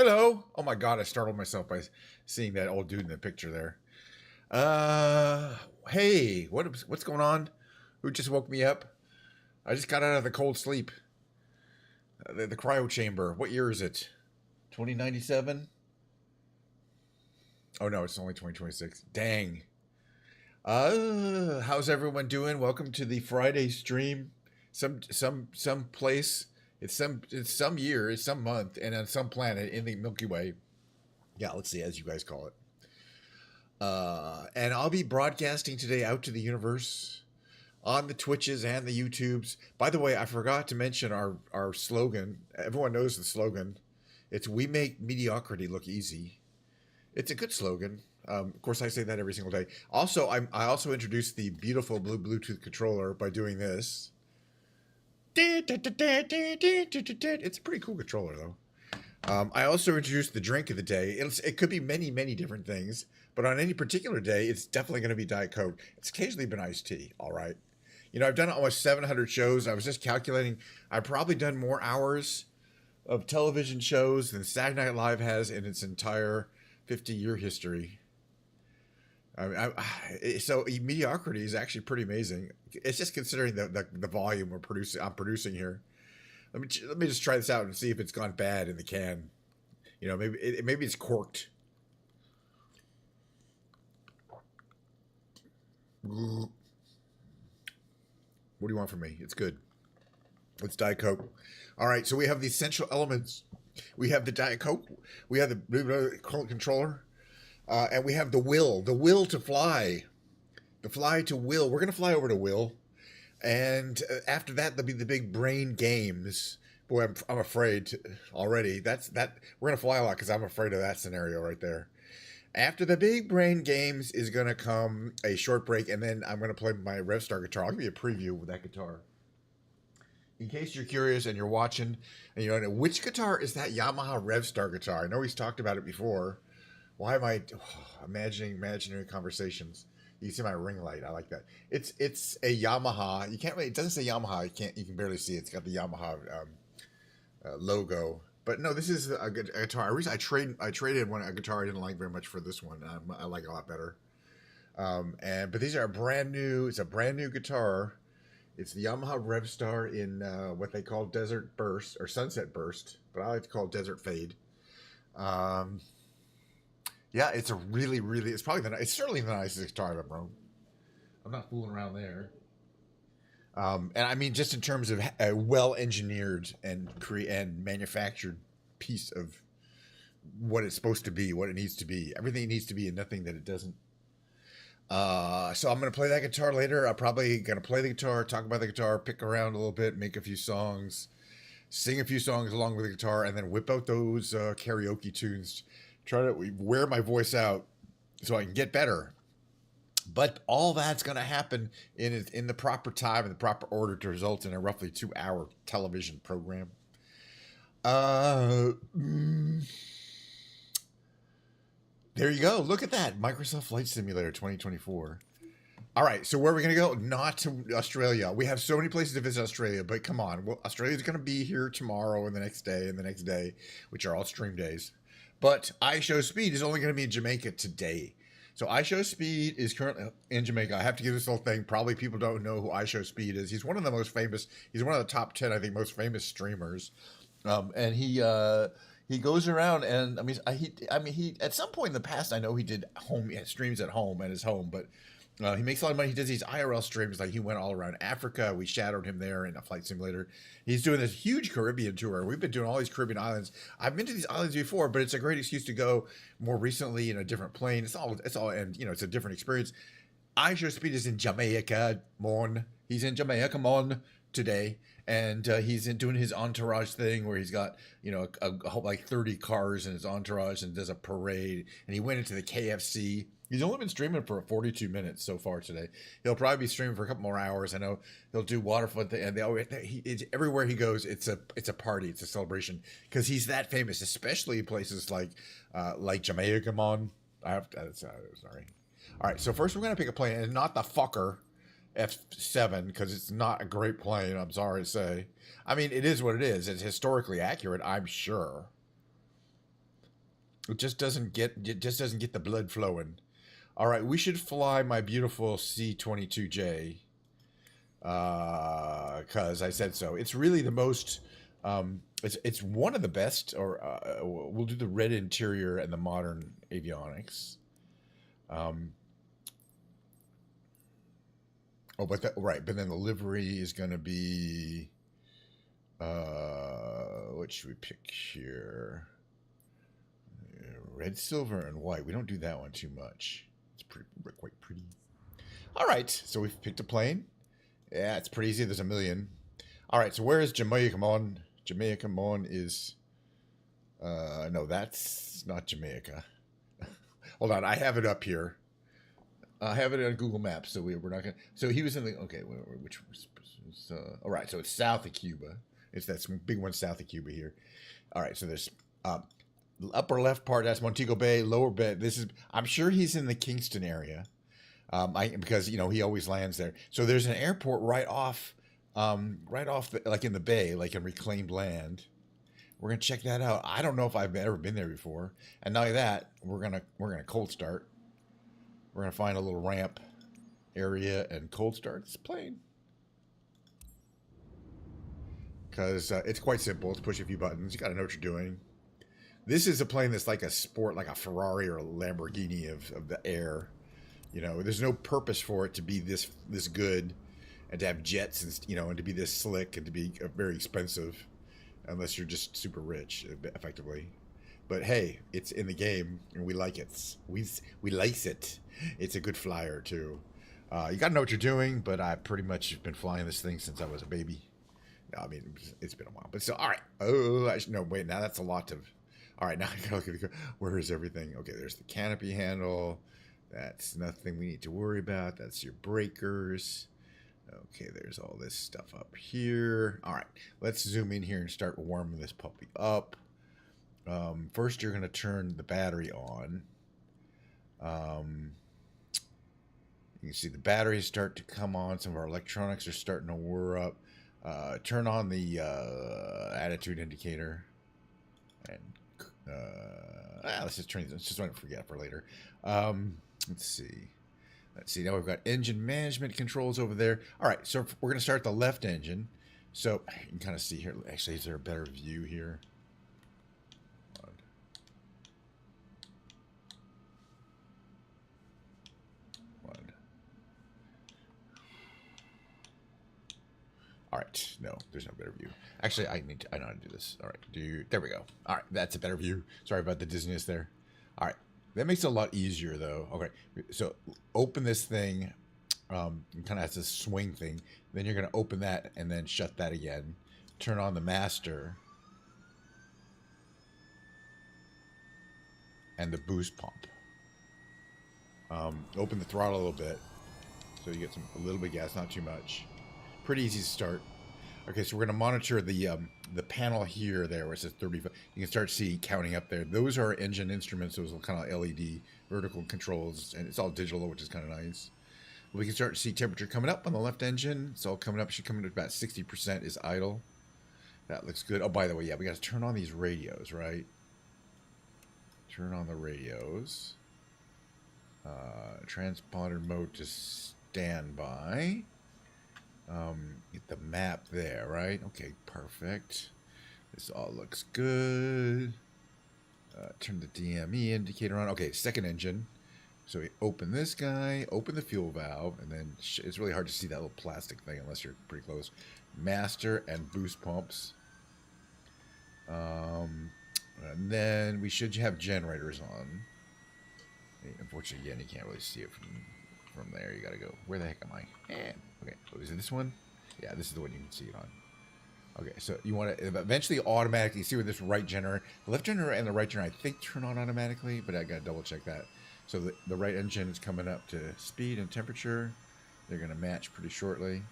Hello. Oh my god, I startled myself by seeing that old dude in the picture there. Hey, what's going on? Who just woke me up? I just got out of the cold sleep. The cryo chamber. What year is it? 2097? Oh no, it's only 2026. Dang. How's everyone doing? Welcome to the Friday stream. Some place. It's some year, it's some month, and on some planet in the Milky Way. Yeah, let's see, as you guys call it. And I'll be broadcasting today out to the universe on the Twitches and the YouTubes. By the way, I forgot to mention our slogan. Everyone knows the slogan. It's "We make mediocrity look easy." It's a good slogan. Of course, I say that every single day. Also, I also introduced the beautiful blue Bluetooth controller by doing this. It's a pretty cool controller, though. I also introduced the drink of the day. It could be many, many different things, but on any particular day, it's definitely going to be Diet Coke. It's occasionally been iced tea, all right? You know, I've done almost 700 shows. I was just calculating. I've probably done more hours of television shows than Saturday Night Live has in its entire 50-year history. So mediocrity is actually pretty amazing. It's just considering the volume I'm producing here. Let me just try this out and see if it's gone bad in the can. You know, maybe it's corked. What do you want from me? It's good. It's Diet Coke. All right, so we have the essential elements. We have the Diet Coke. We have the controller. And we have the will to fly. The fly to Will. We're going to fly over to Will. And after that, there'll be the big brain games. Boy, I'm afraid already. We're going to fly a lot because I'm afraid of that scenario right there. After the big brain games is going to come a short break, and then I'm going to play my Revstar guitar. I'll give you a preview with that guitar. In case you're curious and you're watching, and you don't know, which guitar is that Yamaha Revstar guitar? I know he's talked about it before. Why am I imagining imaginary conversations? You can see my ring light. I like that. It's a Yamaha. You can't really. It doesn't say Yamaha. You can barely see it. It's got the Yamaha logo. But no, this is a good guitar. I traded a guitar I didn't like very much for this one. I like it a lot better. But these are brand new. It's a brand new guitar. It's the Yamaha Revstar in what they call Desert Burst or Sunset Burst, but I like to call it Desert Fade. Yeah, it's a really, really. It's certainly the nicest guitar I've ever owned. I'm not fooling around there. And I mean, just in terms of a well-engineered and manufactured piece of what it's supposed to be, what it needs to be, everything it needs to be, and nothing that it doesn't. So I'm gonna play that guitar later. I'm probably gonna play the guitar, talk about the guitar, pick around a little bit, make a few songs, sing a few songs along with the guitar, and then whip out those karaoke tunes. Try to wear my voice out so I can get better. But all that's going to happen in the proper time and the proper order to result in a roughly 2-hour television program. There you go. Look at that. Microsoft Flight Simulator 2024. All right, so where are we going to go? Not to Australia. We have so many places to visit Australia, but come on. Well, Australia's going to be here tomorrow and the next day, which are all stream days. But iShowSpeed is only going to be in Jamaica today. So iShowSpeed is currently in Jamaica. I have to give this little thing. Probably people don't know who iShowSpeed is. He's one of the most famous. He's one of the top 10, I think, most famous streamers. And he goes around and he at some point in the past I know he did streams at his home, but he makes a lot of money. He does these IRL streams. Like he went all around Africa. We shadowed him there in a flight simulator. He's doing this huge Caribbean tour. We've been doing all these Caribbean islands. I've been to these islands before, but it's a great excuse to go more recently in a different plane. It's all, and it's a different experience. iShowSpeed is in Jamaica, Mon. He's in Jamaica, Mon today. And he's doing his entourage thing where he's got, like 30 cars in his entourage and does a parade. And he went into the KFC. He's only been streaming for 42 minutes so far today. He'll probably be streaming for a couple more hours. I know he'll do waterfront, and everywhere he goes, it's a party, it's a celebration because he's that famous, especially in places like Jamaica. Mon, sorry. All right, so first we're gonna pick a plane, and not the fucker F7 because it's not a great plane. I'm sorry to say. I mean, it is what it is. It's historically accurate, I'm sure. It just doesn't get the blood flowing. All right, we should fly my beautiful C-22J. Because I said so. It's really the most. It's one of the best. Or we'll do the red interior and the modern avionics. Oh, but right. But then the livery is going to be. What should we pick here? Red, silver, and white. We don't do that one too much. It's quite pretty. All right, so we've picked a plane. Yeah, it's pretty easy. There's a million. All right, so where is Jamaica Mon? Jamaica Mon is... no, that's not Jamaica. Hold on, I have it up here. I have it on Google Maps, so we're not going to... So he was in the... Okay, which was... all right, so it's south of Cuba. It's that big one south of Cuba here. All right, so there's... upper left part, that's Montego Bay. Lower bay, this is... I'm sure he's in the Kingston area. Because he always lands there. So there's an airport right off, like in the bay, like in reclaimed land. We're gonna check that out. I don't know if I've ever been there before. And not only that, we're gonna cold start. We're gonna find a little ramp area and cold start this plane. Because it's quite simple. It's push a few buttons. You gotta know what you're doing. This is a plane that's like a sport, like a Ferrari or a Lamborghini of the air. There's no purpose for it to be this good, and to have jets, and and to be this slick, and to be very expensive, unless you're just super rich, effectively. But hey, it's in the game, and we like it. We like it. It's a good flyer too. You got to know what you're doing. But I pretty much been flying this thing since I was a baby. No, I mean it's been a while. But so all right. Oh, no, wait. Now that's a lot of. All right, now I gotta look at where is everything? Okay, there's the canopy handle. That's nothing we need to worry about. That's your breakers. Okay, there's all this stuff up here. All right, let's zoom in here and start warming this puppy up. First, you're going to turn the battery on. You can see the batteries start to come on. Some of our electronics are starting to whir up. Turn on the attitude indicator. And let's just turn these. Let's just want to forget for later. Let's see. Now we've got engine management controls over there. All right, so we're going to start the left engine. So you can kind of see here. Actually, is there a better view here? All right, no, there's no better view. Actually, I know how to do this. All right, there we go. All right, that's a better view. Sorry about the dizziness there. All right. That makes it a lot easier, though. Okay, so open this thing. It kind of has this swing thing. Then you're going to open that and then shut that again. Turn on the master. And the boost pump. Open the throttle a little bit. So you get a little bit of gas, not too much. Pretty easy to start. Okay, so we're going to monitor the panel here, where it says 35. You can start seeing counting up there. Those are engine instruments. Those are kind of LED vertical controls, and it's all digital, which is kind of nice. We can start to see temperature coming up on the left engine. It's all coming up. It should come in at about 60% is idle. That looks good. Oh, by the way, yeah, we got to turn on these radios, right? Turn on the radios. Transponder mode to standby. Get the map there, right? Okay, perfect. This all looks good. Turn the DME indicator on. Okay, second engine. So we open this guy, open the fuel valve, and then it's really hard to see that little plastic thing unless you're pretty close. Master and boost pumps. And then we should have generators on. Unfortunately, again, you can't really see it from there. You gotta go. Where the heck am I? Okay, so is it this one? Yeah, this is the one you can see it on. Okay, so you want to eventually automatically see where this right generator, the left generator and the right generator, I think turn on automatically, but I gotta double check that. So the right engine is coming up to speed and temperature. They're gonna match pretty shortly.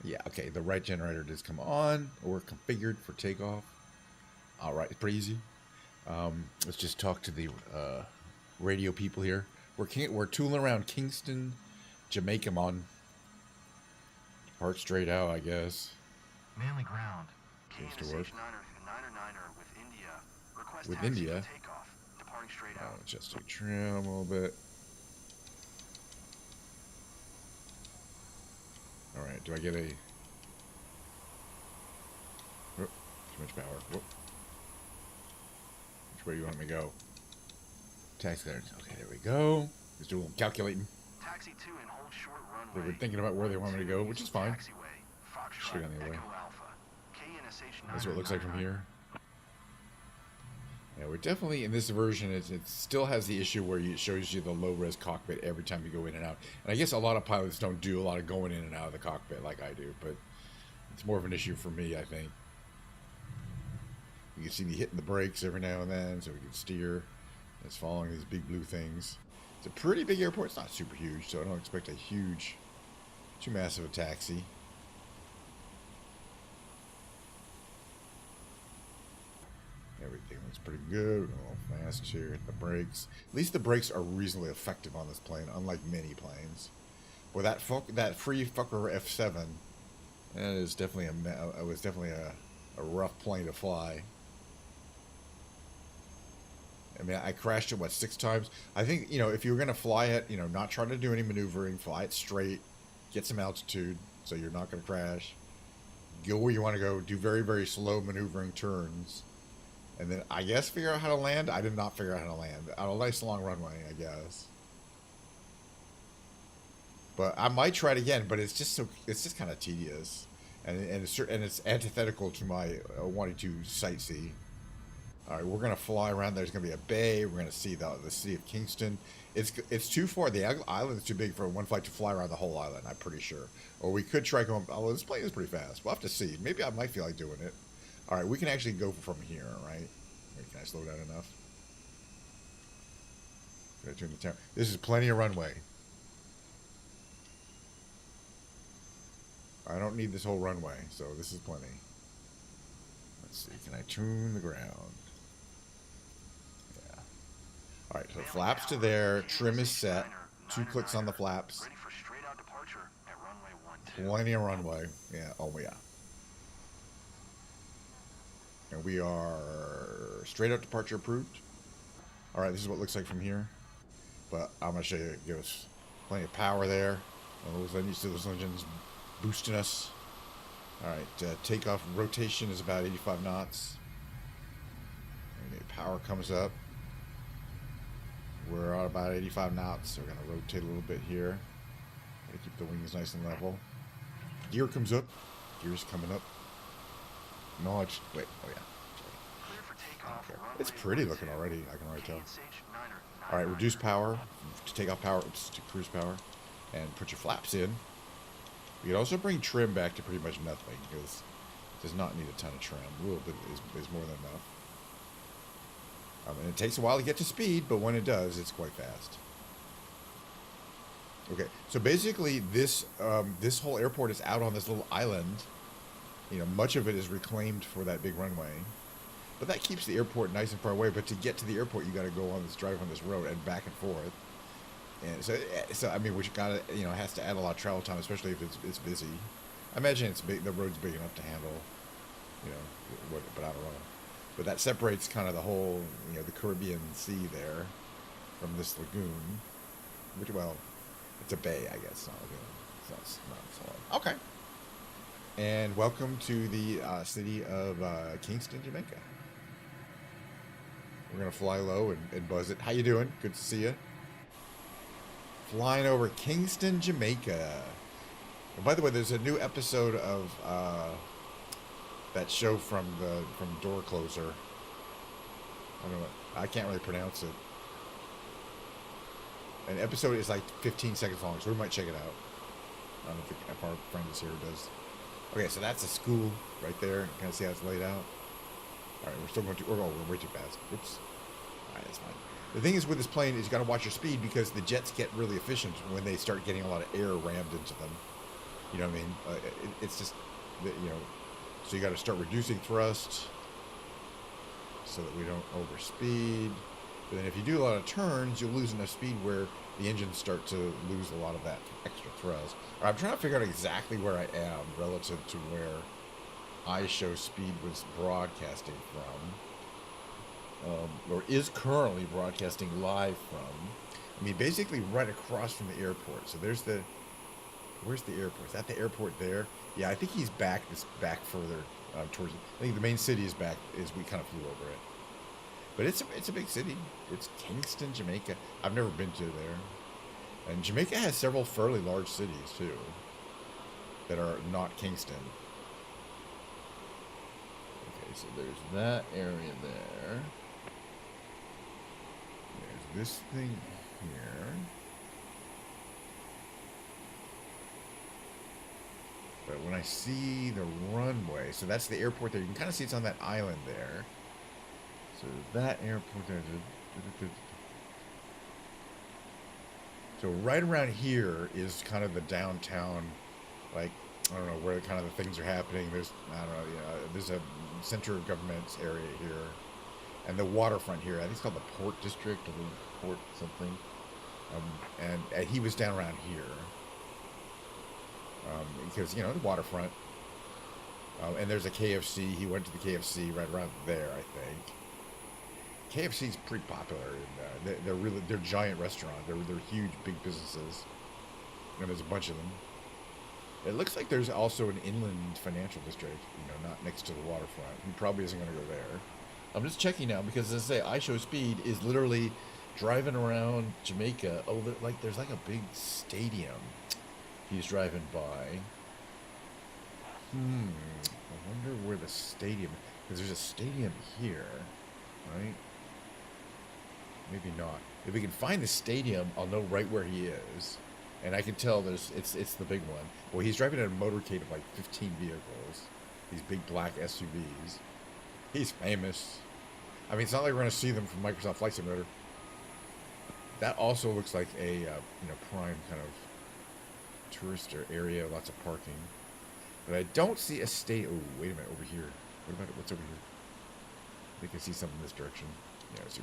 Yeah, okay, the right generator does come on or configured for takeoff. All right, it's pretty easy. Let's just talk to the radio people here. We're tooling around Kingston, Jamaica Mon. Part straight out, I guess. Manly ground. Seems to work. 909er with India. with India. Just to trim a little bit. All right, do I get a... Oh, too much power. Whoop. Which way do you want me to go? Taxi there. Okay, there we go. Just do a little calculating. Taxi 2 and hold short runway. They were thinking about where they want me to go, which is fine. Straight on the way. That's what it looks like from here. Yeah, we're definitely, in this version, it still has the issue where it shows you the low-res cockpit every time you go in and out. And I guess a lot of pilots don't do a lot of going in and out of the cockpit like I do, but it's more of an issue for me, I think. You can see me hitting the brakes every now and then, so we can steer. It's following these big blue things. It's a pretty big airport. It's not super huge, so I don't expect a huge, too massive a taxi. Everything looks pretty good. A little fast here. The brakes. At least the brakes are reasonably effective on this plane, unlike many planes. Boy, that free fucker F7. That is definitely it was definitely a rough plane to fly. I mean, I crashed it, what, 6 times? I think, you know, if you were going to fly it, you know, not try to do any maneuvering, fly it straight, get some altitude so you're not going to crash. Go where you want to go, do very, very slow maneuvering turns. And then, I guess, figure out how to land. I did not figure out how to land. On a nice long runway, I guess. But I might try it again, but it's just kind of tedious. And it's antithetical to my wanting to sightsee. All right, we're going to fly around. There's going to be a bay. We're going to see the city of Kingston. It's too far. The island's too big for one flight to fly around the whole island, I'm pretty sure. Or we could try going... Oh, this plane is pretty fast. We'll have to see. Maybe I might feel like doing it. All right, we can actually go from here, right? Wait, can I slow down enough? Can I turn the tower? This is plenty of runway. I don't need this whole runway, so this is plenty. Let's see. Can I tune the ground? All right, so flaps to there, trim is set, 2 clicks on the flaps. Plenty of runway. Yeah, oh yeah. And we are straight out departure approved. All right, this is what it looks like from here. But I'm gonna show you, give us plenty of power there. And you see those engines boosting us. All right, takeoff rotation is about 85 knots. And the power comes up. We're at about 85 knots, so we're going to rotate a little bit here. Got to keep the wings nice and level. Gear comes up. Gear's coming up. No, it's... Wait, oh yeah. Sorry. It's pretty looking already, I can already tell. Alright, reduce power to take off power, oops, to cruise power. And put your flaps in. You can also bring trim back to pretty much nothing, because it does not need a ton of trim. A little bit is more than enough. And it takes a while to get to speed, but when it does, it's quite fast. Okay, so basically this whole airport is out on this little island. You know, much of it is reclaimed for that big runway. But that keeps the airport nice and far away. But to get to the airport, you got to go on this drive on this road and back and forth. And so I mean, which got to, you know, has to add a lot of travel time, especially if it's busy. I imagine it's big. The road's big enough to handle, you know, but I don't know. But that separates kind of the whole, you know, the Caribbean Sea there from this lagoon. Which, well, it's a bay, I guess. Not a lagoon. It's not okay. And welcome to the city of Kingston, Jamaica. We're going to fly low and buzz it. How you doing? Good to see you. Flying over Kingston, Jamaica. And by the way, there's a new episode of... that show from Door Closer. I don't know. I can't really pronounce it. An episode is like 15 seconds long, so we might check it out. I don't know if our friend is here does. Okay, so that's a school right there. Kind of see how it's laid out. All right, we're still going to. We're way too fast. Oops. All right, that's fine. The thing is with this plane is you got to watch your speed because the jets get really efficient when they start getting a lot of air rammed into them. You know what I mean? It's just, you know. So you got to start reducing thrust so that we don't overspeed. But then if you do a lot of turns, you'll lose enough speed where the engines start to lose a lot of that extra thrust. I'm trying to figure out exactly where I am relative to where iShow speed was broadcasting from. or is currently broadcasting live from. I mean, basically right across from the airport. So there's the, where's the airport? Is that the airport there? Yeah, I think he's back further towards. I think the main city is back. Is we kind of flew over it, but it's a big city. It's Kingston, Jamaica. I've never been to there, and Jamaica has several fairly large cities too, that are not Kingston. Okay, so there's that area there. There's this thing here. But when I see the runway, so that's the airport there. You can kind of see it's on that island there. So that airport there. So right around here is kind of the downtown, like, I don't know where kind of the things are happening. There's, I don't know, there's a center of government area here. And the waterfront here, I think it's called the Port District or the Port something. And he was down around here. Because, the waterfront. And there's a KFC. He went to the KFC right around there, I think. KFC's pretty popular. And, they're giant restaurants. They're huge, big businesses. And there's a bunch of them. It looks like there's also an inland financial district, not next to the waterfront. He probably isn't going to go there. I'm just checking now because, as I say, iShowSpeed is literally driving around Jamaica. Oh, there's like a big stadium he's driving by. I wonder where the stadium... Because there's a stadium here, right? Maybe not. If we can find the stadium, I'll know right where he is. And I can tell it's the big one. Well, he's driving a motorcade of like 15 vehicles. These big black SUVs. He's famous. I mean, it's not like we're going to see them from Microsoft Flight Simulator. That also looks like a prime kind of tourist area, lots of parking. But I don't see a state. Oh, wait a minute, over here. What about it? What's over here? I think I see something in this direction. Yeah, I see.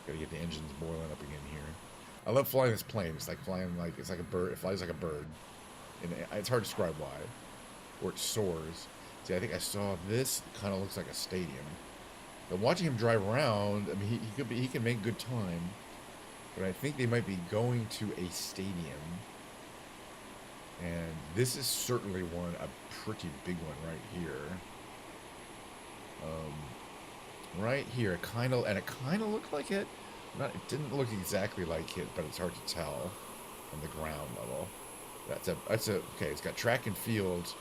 Gotta get the engines boiling up again here. I love flying this plane. It's like flying it's like a bird. It flies like a bird, and it's hard to describe why. Or it soars. See, I think I saw this. Kind of looks like a stadium. But watching him drive around, I mean, he can make good time. But I think they might be going to a stadium. And this is certainly a pretty big one right here. Right here, it kind of looked like it. It didn't look exactly like it, but it's hard to tell from the ground level. Okay. It's got track and field,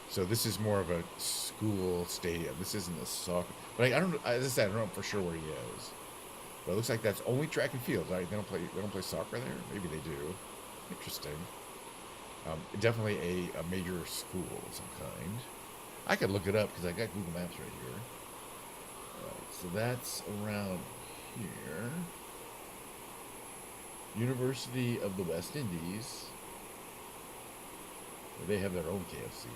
so this is more of a school stadium. This isn't a soccer. But I don't. As I said, I don't know for sure where he is. But it looks like that's only track and field. Right? They don't play soccer there. Maybe they do. Interesting. Definitely a major school of some kind. I could look it up because I got Google Maps right here. So that's around here. University of the West Indies. They have their own KFC.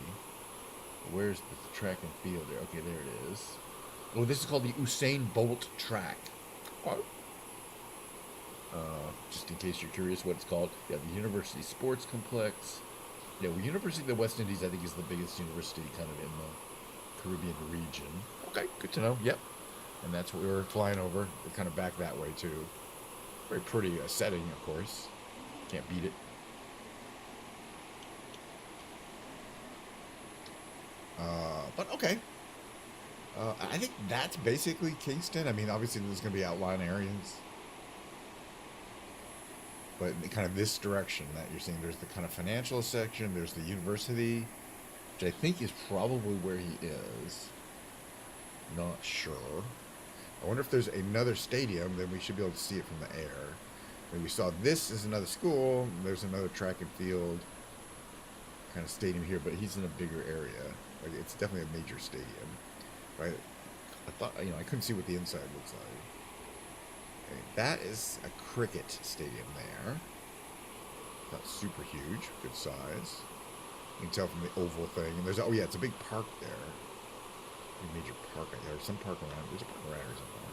Where's the track and field there? Okay, there it is. Oh, this is called the Usain Bolt track. Oh. Just in case you're curious what it's called. Yeah, the University Sports Complex. Yeah, well, University of the West Indies, I think, is the biggest university kind of in the Caribbean region. Okay, good to know. Yep. And that's what we were flying over. We're kind of back that way, too. Very pretty setting, of course. Can't beat it. But okay. I think that's basically Kingston. I mean, obviously there's going to be outlying areas. But in kind of this direction that you're seeing, there's the kind of financial section, there's the university, which I think is probably where he is. Not sure. I wonder if there's another stadium, then we should be able to see it from the air. And we saw this is another school, there's another track and field kind of stadium here, but he's in a bigger area. Like, it's definitely a major stadium. Right? I thought, I couldn't see what the inside looks like. Okay, that is a cricket stadium there. Not super huge, good size. You can tell from the oval thing. And there's, it's a big park there. A major park right there. Some park around. There's a park around here somewhere.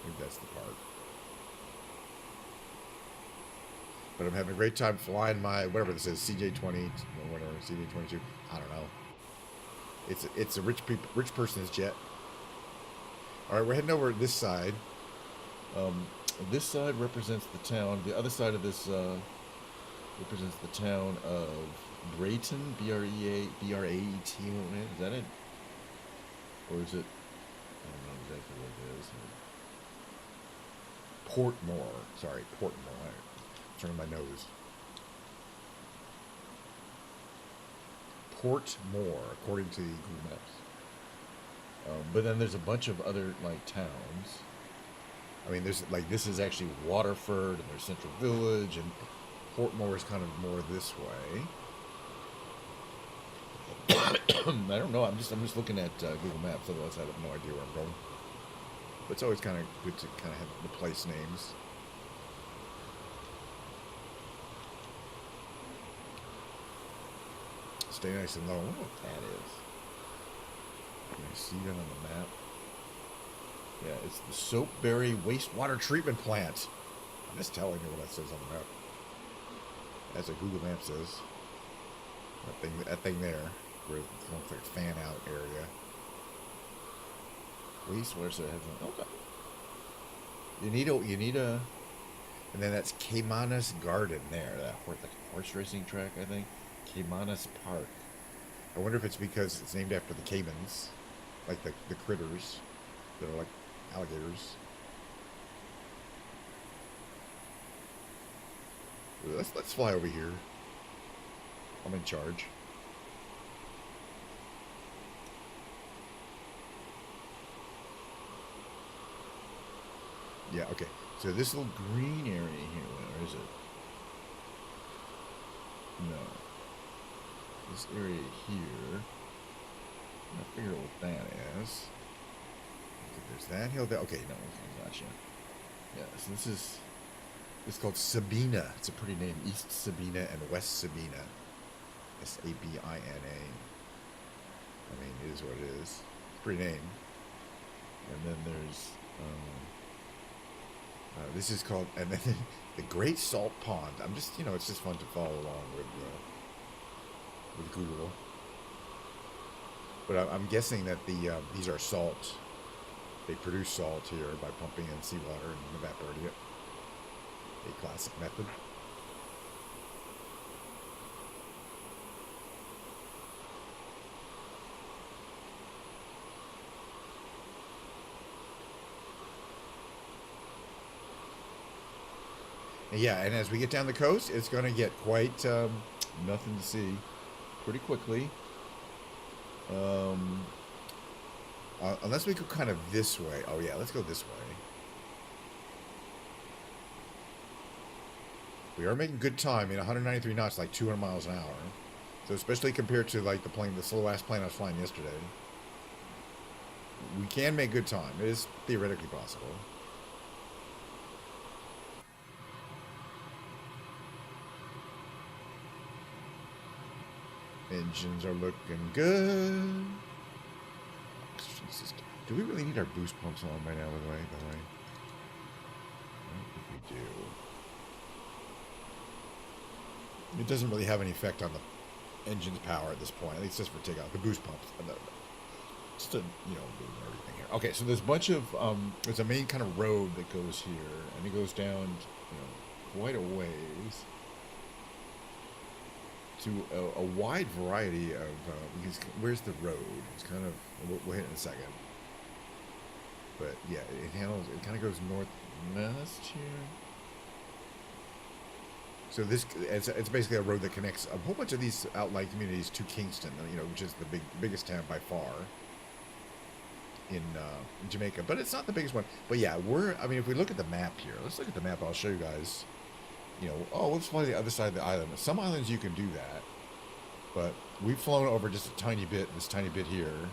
Maybe that's the park. But I'm having a great time flying my, whatever this is, CJ-20, or whatever, CJ-22. I don't know. It's a rich person's jet. All right, we're heading over this side. This side represents the town. The other side of this represents the town of Brayton, B-R-A-E-T. Is that it? Or is it? I don't know exactly what it is. Portmore. Sorry, Portmore. Turn my nose. Portmore, according to the Google Maps. But then there's a bunch of other like towns. I mean, there's like this is actually Waterford, and there's Central Village, and Portmore is kind of more this way. I don't know. I'm just looking at Google Maps. Otherwise, I have no idea where I'm going. But it's always kind of good to kind of have the place names. Stay nice and low. I wonder what that is. Can you see that on the map? Yeah, it's the Soapberry Wastewater treatment plant. I'm just telling you what that says on the map. That's what Google Maps says. That thing there, where it looks like a fan out area. Wastewater. So it has an, okay. You need a, and then that's Caymanas Garden there. That Horse racing track, I think. Caymanas Park. I wonder if it's because it's named after the caimans, like the critters that are like alligators. Let's fly over here. I'm in charge. Yeah, okay. So this little green area here, where is it? No. This area here. I'm gonna figure out what that is. Okay, there's that hill there. Okay, no, gotcha. Yeah, so this is called Sabina. It's a pretty name. East Sabina and West Sabina. Sabina. I mean, it is what it is. It's a pretty name. And then there's this is called, and then the Great Salt Pond. I'm just, it's just fun to follow along with Google. But I'm guessing that these are salt. They produce salt here by pumping in seawater and evaporating it. A classic method. And yeah, and as we get down the coast, it's going to get quite nothing to see pretty quickly. Unless we go kind of this way. Oh yeah, let's go this way. We are making good time. 193 knots, like 200 miles an hour. So especially compared to like the slow-ass plane I was flying yesterday, we can make good time. It is theoretically possible. Engines are looking good. Oxygen system. Do we really need our boost pumps on by now, by the way? I don't think we do. It doesn't really have any effect on the engine's power at this point. I think it's just for takeoff. The boost pumps. Just to, move everything here. Okay, so there's a bunch of, there's a main kind of road that goes here, and it goes down, quite a ways to a wide variety of, because where's the road? It's kind of, we'll hit it in a second. But yeah, it kind of goes northwest here. So it's basically a road that connects a whole bunch of these outlying communities to Kingston, which is the biggest town by far in Jamaica. But it's not the biggest one. But yeah, if we look at the map here, let's look at the map. I'll show you guys. Let's fly to the other side of the island. Some islands you can do that, but we've flown over just a tiny bit, this tiny bit here,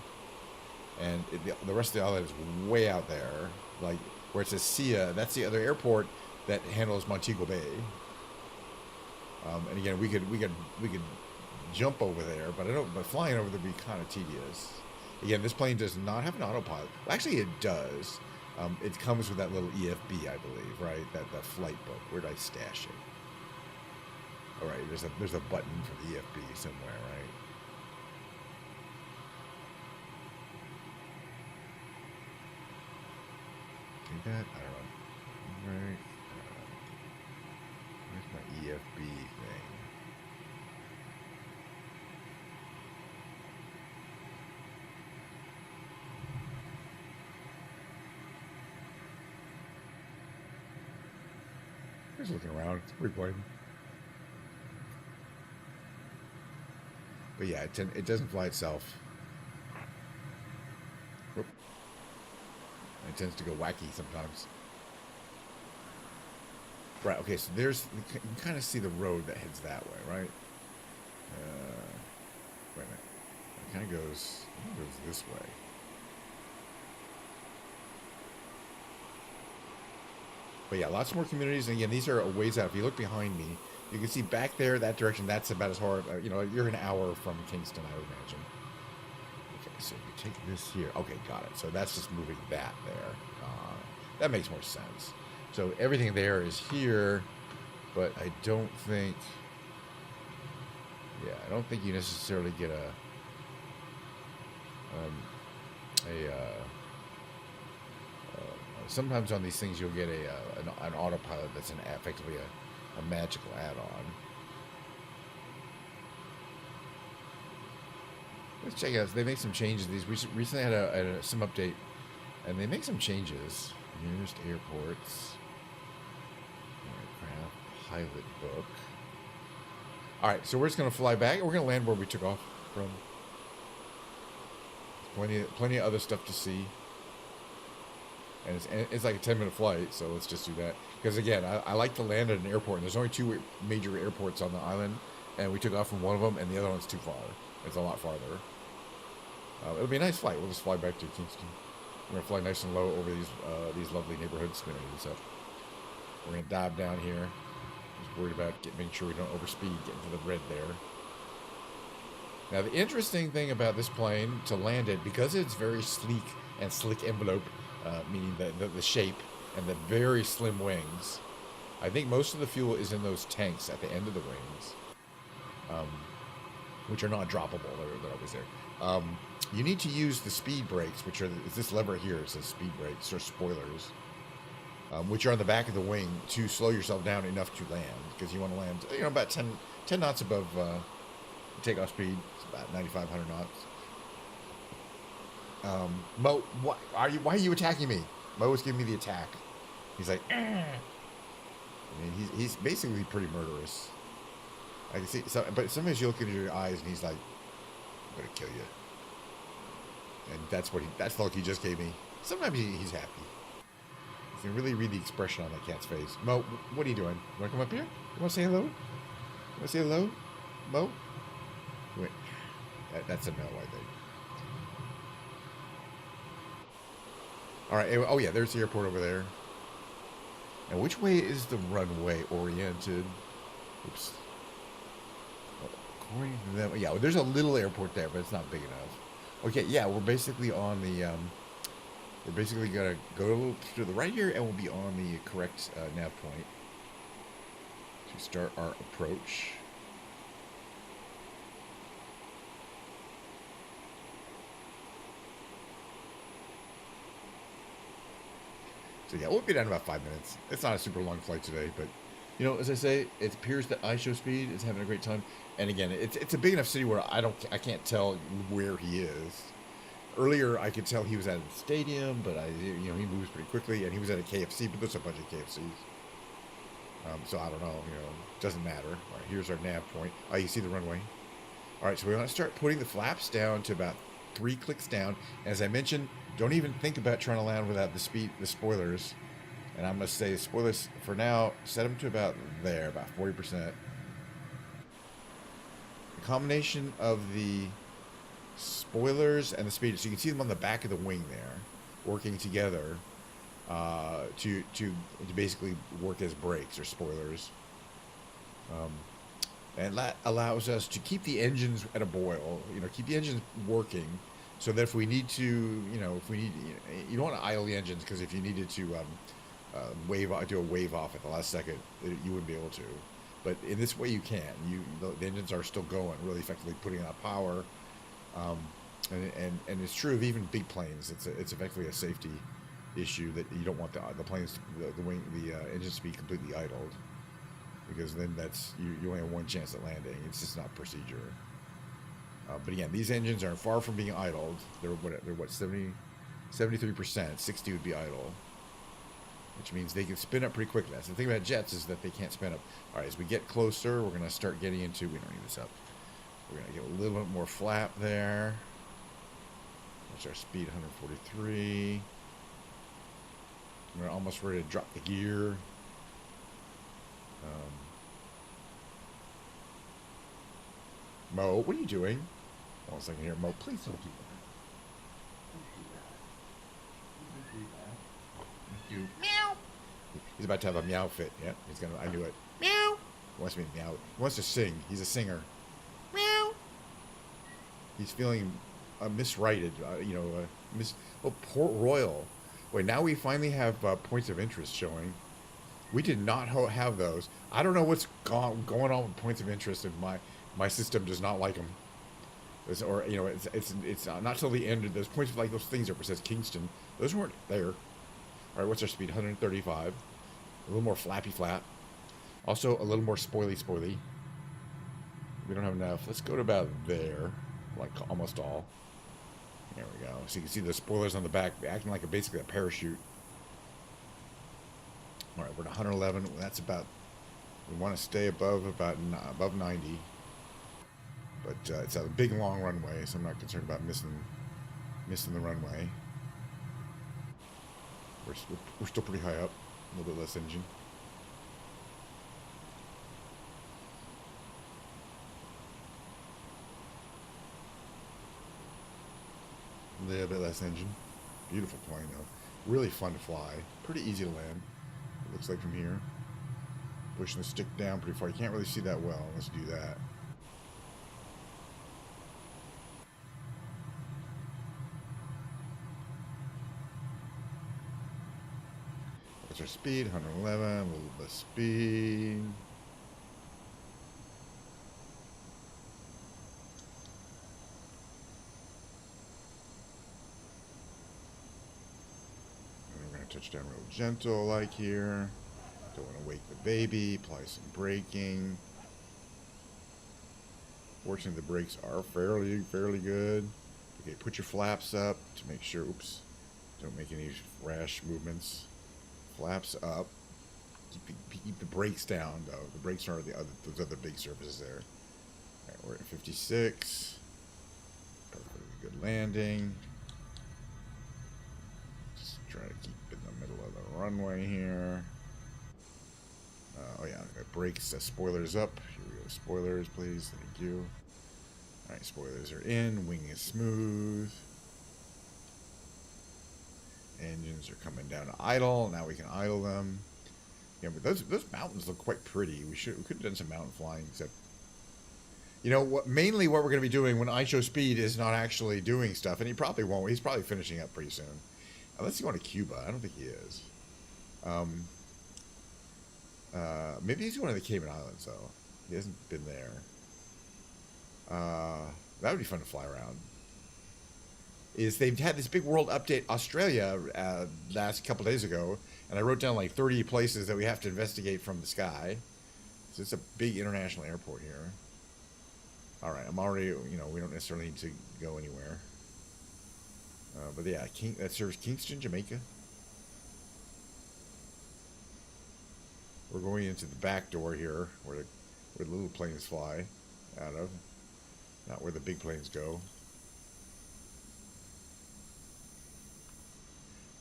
and the rest of the island is way out there, like where it says Sia. That's the other airport that handles Montego Bay. And again, we could jump over there, but But flying over there would be kind of tedious. Again, this plane does not have an autopilot. Well, actually, it does. It comes with that little EFB, I believe, right? That flight book. Where did I stash it? All right, there's a button for the EFB somewhere, right? need that? I don't know. Right. Where's my EFB thing? Just looking around. It's replaying. But yeah, it doesn't fly itself. Whoop. It tends to go wacky sometimes. Right, okay, so there's, you can kind of see the road that heads that way, right? Wait a minute. It kind of goes this way. But yeah, lots more communities. And again, these are a ways out. If you look behind me, you can see back there, that direction, that's about as hard. You know, you're an hour from Kingston, I would imagine. Okay, so you take this here. Okay, got it. So that's just moving that there. That makes more sense. So everything there is here, but I don't think... Yeah, I don't think you necessarily get sometimes on these things you'll get an autopilot that's effectively a magical add-on. Let's check it out. They make some changes. These recently had some update, and they make some changes. Nearest airports, aircraft, pilot book. All right, so we're just gonna fly back. We're gonna land where we took off from. There's plenty of other stuff to see. And it's like a 10-minute flight, so let's just do that. Because again, I like to land at an airport, and there's only 2 major airports on the island, and we took off from one of them, and the other one's too far. It's a lot farther. It'll be a nice flight. We'll just fly back to Kingston. We're gonna fly nice and low over these lovely neighborhoods. So we're gonna dive down here. Just worried about making sure we don't overspeed, get into the red there. Now the interesting thing about this plane, to land it, because it's very sleek and slick envelope, meaning the shape and the very slim wings, I think most of the fuel is in those tanks at the end of the wings, which are not droppable. They're always there. You need to use the speed brakes, which are this lever here. It says speed brakes or spoilers, which are on the back of the wing, to slow yourself down enough to land, because you want to land, you know, about 10 knots above takeoff speed. It's about 9,500 knots. Mo, why are you attacking me? Mo was giving me the attack. He's like, I mean, he's basically pretty murderous. I can see, but sometimes you look into your eyes and he's like, I'm gonna kill you. And that's the look he just gave me. Sometimes he's happy. You can really read the expression on that cat's face. Mo, what are you doing? You wanna come up here? You wanna say hello? You wanna say hello? Mo? Wait, that's a no, I think. All right. Oh yeah, there's the airport over there. Now, which way is the runway oriented? Oops. According to them, yeah, there's a little airport there, but it's not big enough. Okay, yeah, we're basically on the. We're basically gonna go a little to the right here, and we'll be on the correct nav point to start our approach. So yeah, we'll be down in about 5 minutes. It's not a super long flight today, but you know, as I say, it appears that IShowSpeed is having a great time. And again, it's a big enough city where I can't tell where he is. Earlier, I could tell he was at a stadium, but he moves pretty quickly, and he was at a KFC, but there's a bunch of KFCs. So I don't know, doesn't matter. All right, here's our nav point. Oh, you see the runway. All right, so we want to start putting the flaps down to about 3 clicks down. And as I mentioned, don't even think about trying to land without the spoilers. And I'm going to say spoilers for now, set them to about there, about 40%. The combination of the spoilers and the speed, so you can see them on the back of the wing there, working together to basically work as brakes or spoilers. And that allows us to keep the engines at a boil, keep the engines working, so that if we need to, you don't want to idle the engines, because if you needed to do a wave off at the last second, you wouldn't be able to. But in this way, you can. The engines are still going really effectively, putting out power. And it's true of even big planes. It's effectively a safety issue that you don't want the planes, the engines to be completely idled, because then that's you only have one chance at landing. It's just not procedure. But again, these engines are far from being idled. They're what 73%. 60 would be idle, which means they can spin up pretty quickly. That's the thing about jets, is that they can't spin up. All right, as we get closer, we're going to start getting into. We don't need this up. We're going to get a little bit more flap there. That's our speed, 143. We're almost ready to drop the gear. Mo, what are you doing? One second here, Mo. Please don't do that. Meow. He's about to have a meow fit. Yeah, he's gonna. I knew it. Meow. He wants me to meow. He wants to sing. He's a singer. Meow. He's feeling misrighted. Port Royal. Wait, now we finally have points of interest showing. We did not have those. I don't know what's going on with points of interest, and my system does not like them. It's not till the end of those points, like those things that says Kingston. Those weren't there. All right, what's our speed? 135. A little more flappy flap. Also a little more spoily. We don't have enough. Let's go to about there, like almost all. There we go. So you can see the spoilers on the back acting like basically a parachute. All right, we're at 111. That's about. We want to stay above 90. But it's a big long runway, so I'm not concerned about missing the runway. We're still pretty high up. A little bit less engine. A little bit less engine. Beautiful plane though. Really fun to fly. Pretty easy to land. It looks like from here. Pushing the stick down pretty far. You can't really see that well unless you do that. What's our speed? 111. A little less speed. Touch down real gentle like here. Don't want to wake the baby. Apply some braking. Fortunately, the brakes are fairly good. Okay, put your flaps up to make sure. Oops, don't make any rash movements. Flaps up. Keep the brakes down though. The brakes are those other big surfaces there. All right, we're at 56. Perfectly good landing. Just try to keep in the middle of the runway here. Oh yeah, brakes, spoilers up. Here we go, spoilers please, thank you. Alright, spoilers are in, wing is smooth. Engines are coming down to idle, now we can idle them. Yeah, but those mountains look quite pretty. We could have done some mountain flying, except mainly what we're going to be doing when I show speed is not actually doing stuff, and he probably won't. He's probably finishing up pretty soon. Unless he's going to Cuba. I don't think he is. Maybe he's going to the Cayman Islands, though. He hasn't been there. That would be fun to fly around. They've had this big world update Australia last couple days ago, and I wrote down like 30 places that we have to investigate from the sky. So it's a big international airport here. All right, I'm already, we don't necessarily need to go anywhere. But yeah, that serves Kingston, Jamaica. We're going into the back door here, where the little planes fly out of, not where the big planes go.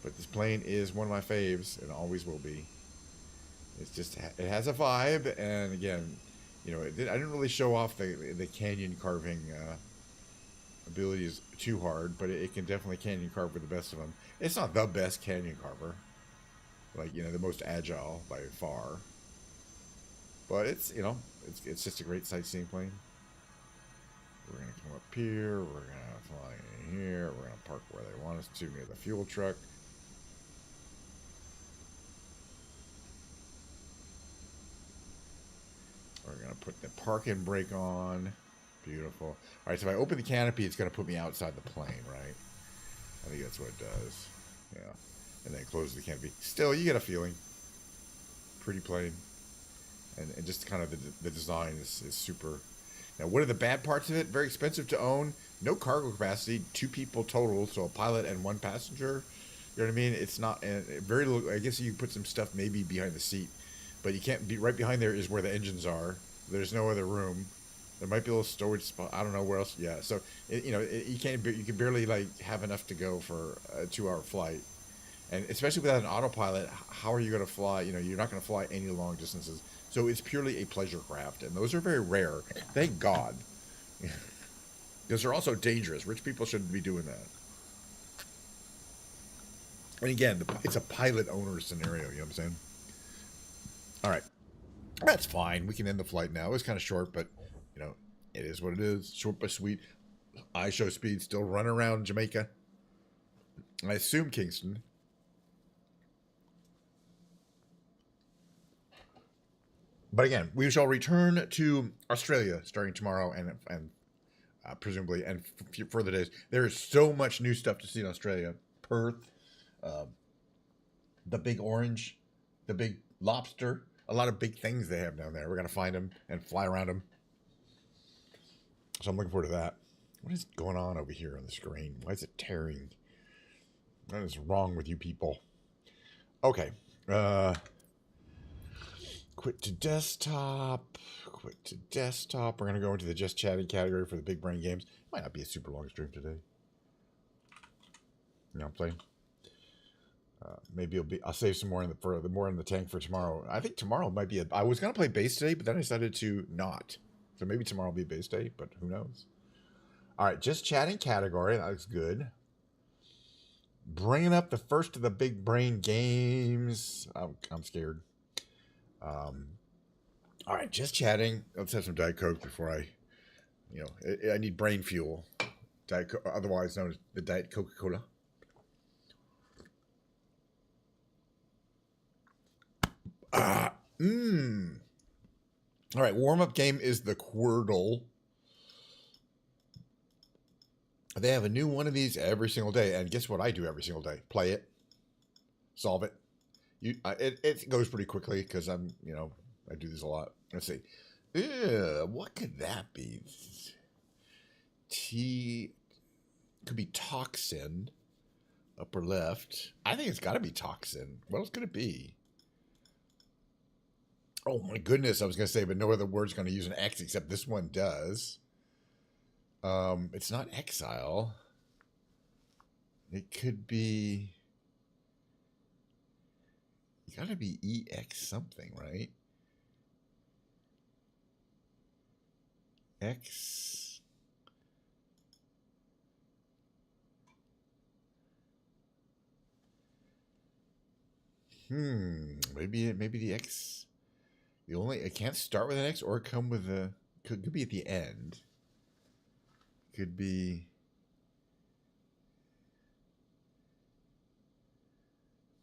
But this plane is one of my faves, and always will be. It's just, it has a vibe, and again, I didn't really show off the canyon carving abilities too hard, but it can definitely canyon carve with the best of them. It's not the best canyon carver, like the most agile by far, but it's it's just a great sightseeing plane. We're gonna come up here, we're gonna fly in here, we're gonna park where they want us to, near the fuel truck. We're gonna put the parking brake on. Beautiful. All right, so if I open the canopy, it's going to put me outside the plane, right? I think that's what it does. Yeah. and then close the canopy. Still, you get a feeling. Pretty plain. And just kind of the design is super. Now, what are the bad parts of it? Very expensive to own. No cargo capacity. 2 people total, so a pilot and 1 passenger. You know what I mean? It's not very little. I guess you can put some stuff maybe behind the seat, but you can't be right behind there is where the engines are. There's no other room. There might be a little storage spot. I don't know where else. Yeah, so you can't. You can barely like have enough to go for a 2-hour flight, and especially without an autopilot, how are you going to fly? You're not going to fly any long distances. So it's purely a pleasure craft, and those are very rare. Thank God, because they're also dangerous. Rich people shouldn't be doing that. And again, it's a pilot owner scenario. You know what I'm saying? All right, that's fine. We can end the flight now. It was kind of short, but it is what it is. Short but sweet. I show speed. Still run around Jamaica. I assume Kingston. But again, we shall return to Australia starting tomorrow and presumably and further days. There is so much new stuff to see in Australia. Perth, the big orange, the big lobster, a lot of big things they have down there. We're going to find them and fly around them. So I'm looking forward to that. What is going on over here on the screen? Why is it tearing? What is wrong with you people? Okay. Quit to desktop. Quit to desktop. We're going to go into the just chatting category for the big brain games. Might not be a super long stream today. You know what I'm saying? Maybe I'll save some more for the more in the tank for tomorrow. I think tomorrow might be I was going to play base today, but then I decided to not. So maybe tomorrow will be base day, but who knows? All right, just chatting category. That looks good. Bringing up the first of the big brain games. I'm scared. All right, just chatting. Let's have some Diet Coke before I need brain fuel. Diet Coke, otherwise known as the Diet Coca-Cola. All right, warm-up game is the Quordle. They have a new one of these every single day, and guess what I do every single day? Play it, solve it. It goes pretty quickly because I do this a lot. Let's see. What could that be? Could be toxin. Upper left. I think it's got to be toxin. What else could it be? Oh my goodness, I was going to say, but no other word's going to use an X except this one does. It's not exile. It could be. You got to be EX something, right? X. Maybe the X. It can't start with an X or come with a. Could be at the end. Could be.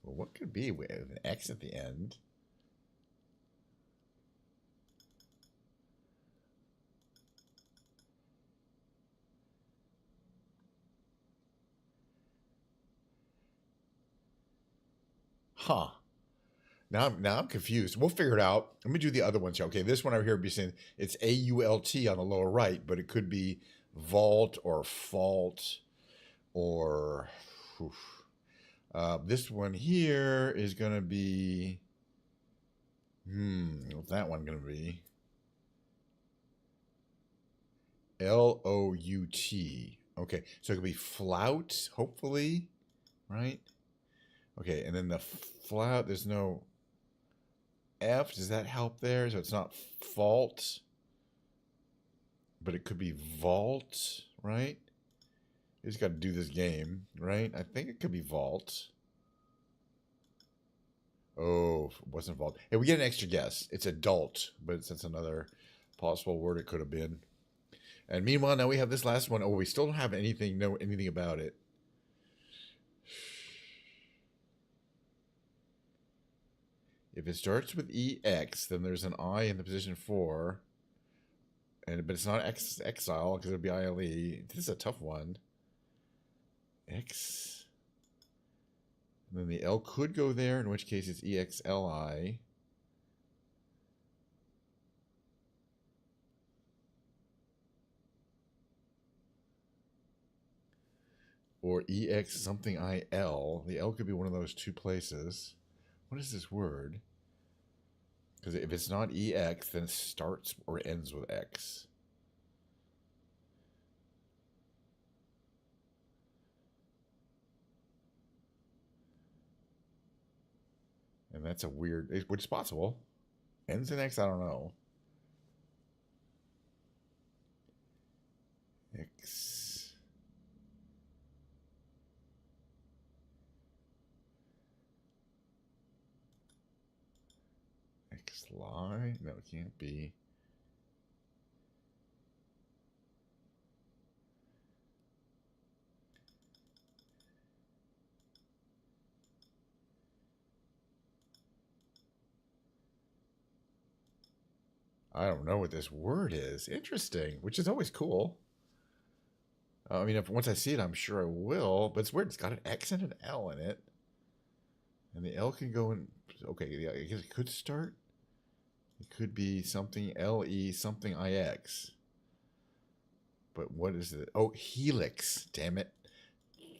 Well, what could be with an X at the end? Huh. Now I'm confused. We'll figure it out. Let me do the other ones. Okay, this one over here would be saying it's AULT on the lower right, but it could be vault or fault or this one here is going to be what's that one going to be? LOUT. Okay, so it could be flout, hopefully, right? Okay, and then the flout, there's no F. Does that help there? So it's not fault, but it could be vault, right? You just got to do this game, right? I think it could be vault. Oh, it wasn't vault. Hey, we get an extra guess. It's adult, but that's another possible word it could have been. And meanwhile, now we have this last one. Oh, we still don't have anything about it. If it starts with EX, then there's an I in the position 4. But it's not exile because it would be ILE. This is a tough one. X. And then the L could go there, in which case it's EXLI. Or EX something IL. The L could be one of those two places. What is this word? Because if it's not EX, then it starts or ends with X. And that's a weird, which is possible. Ends in X, I don't know. X. X-lie? No, it can't be. I don't know what this word is. Interesting, which is always cool. I mean, if once I see it, I'm sure I will. But it's weird. It's got an X and an L in it, and the L can go in. Okay, yeah, I guess it could start. It could be something LE something IX. But what is it? Oh, helix. Damn it!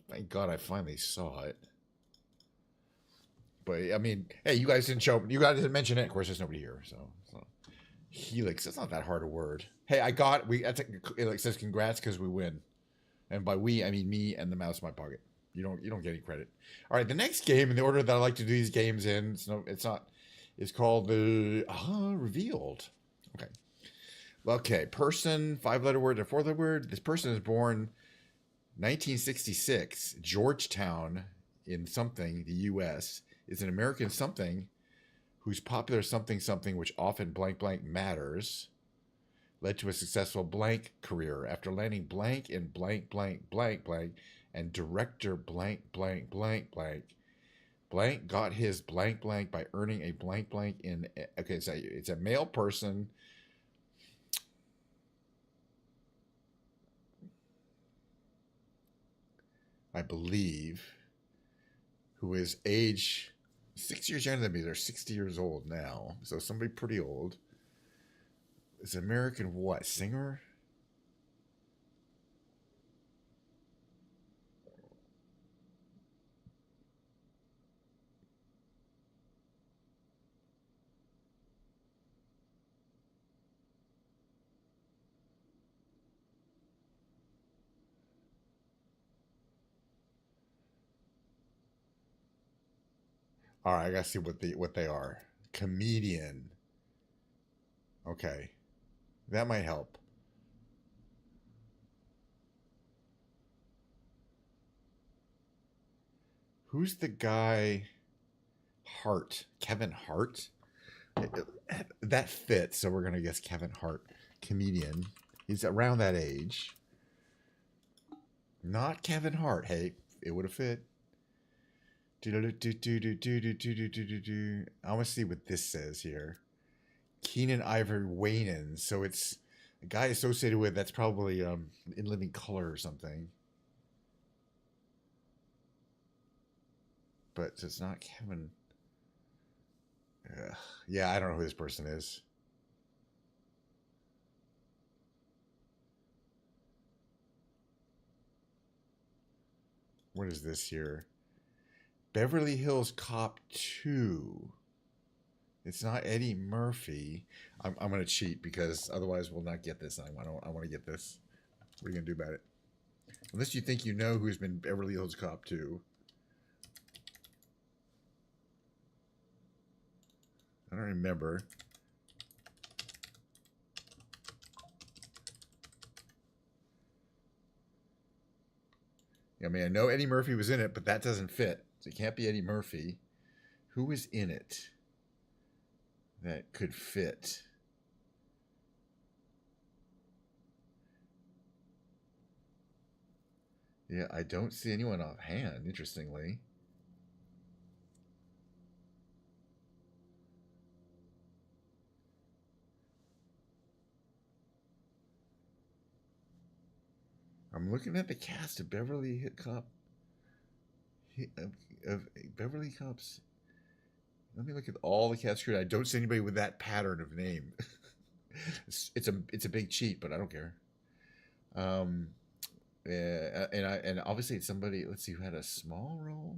Thank God I finally saw it. But I mean, hey, you guys didn't show. You guys didn't mention it. Of course, there's nobody here, so. Helix. That's not that hard a word. Hey, I got. It says congrats because we win, and by we I mean me and the mouse in my pocket. You don't get any credit. All right, the next game in the order that I like to do these games in. It's not. It's called the Revealed. Okay. Okay. Person, 5-letter word or 4-letter word. This person is born 1966, Georgetown in something, the U.S. Is an American something whose popular something something which often blank blank matters led to a successful blank career after landing blank in blank blank blank blank and director blank blank blank blank blank got his blank blank by earning a blank blank in. Okay, so it's a male person. I believe, who is age 6 years younger than me. They're 60 years old now. So somebody pretty old. Is an American what? Singer? All right, I gotta see what they are. Comedian. Okay, that might help. Who's the guy? Hart. Kevin Hart? That fits, so we're going to guess Kevin Hart. Comedian. He's around that age. Not Kevin Hart. Hey, it would have fit. I want to see what this says here. Keenan Ivory Wayans. So it's a guy associated with, that's probably In Living Color or something. But it's not Kevin. Yeah, I don't know who this person is. What is this here? Beverly Hills Cop 2. It's not Eddie Murphy. I'm going to cheat because otherwise we'll not get this. I want to get this. What are you going to do about it? Unless you think you know who's been Beverly Hills Cop 2. I don't remember. I mean, I know Eddie Murphy was in it, but that doesn't fit. So it can't be Eddie Murphy. Who was in it that could fit? Yeah, I don't see anyone offhand, interestingly. I'm looking at the cast of Beverly Cop of Beverly Cops. Let me look at all the cast crew. I don't see anybody with that pattern of name. it's a big cheat, but I don't care. And obviously it's somebody. Let's see who had a small role.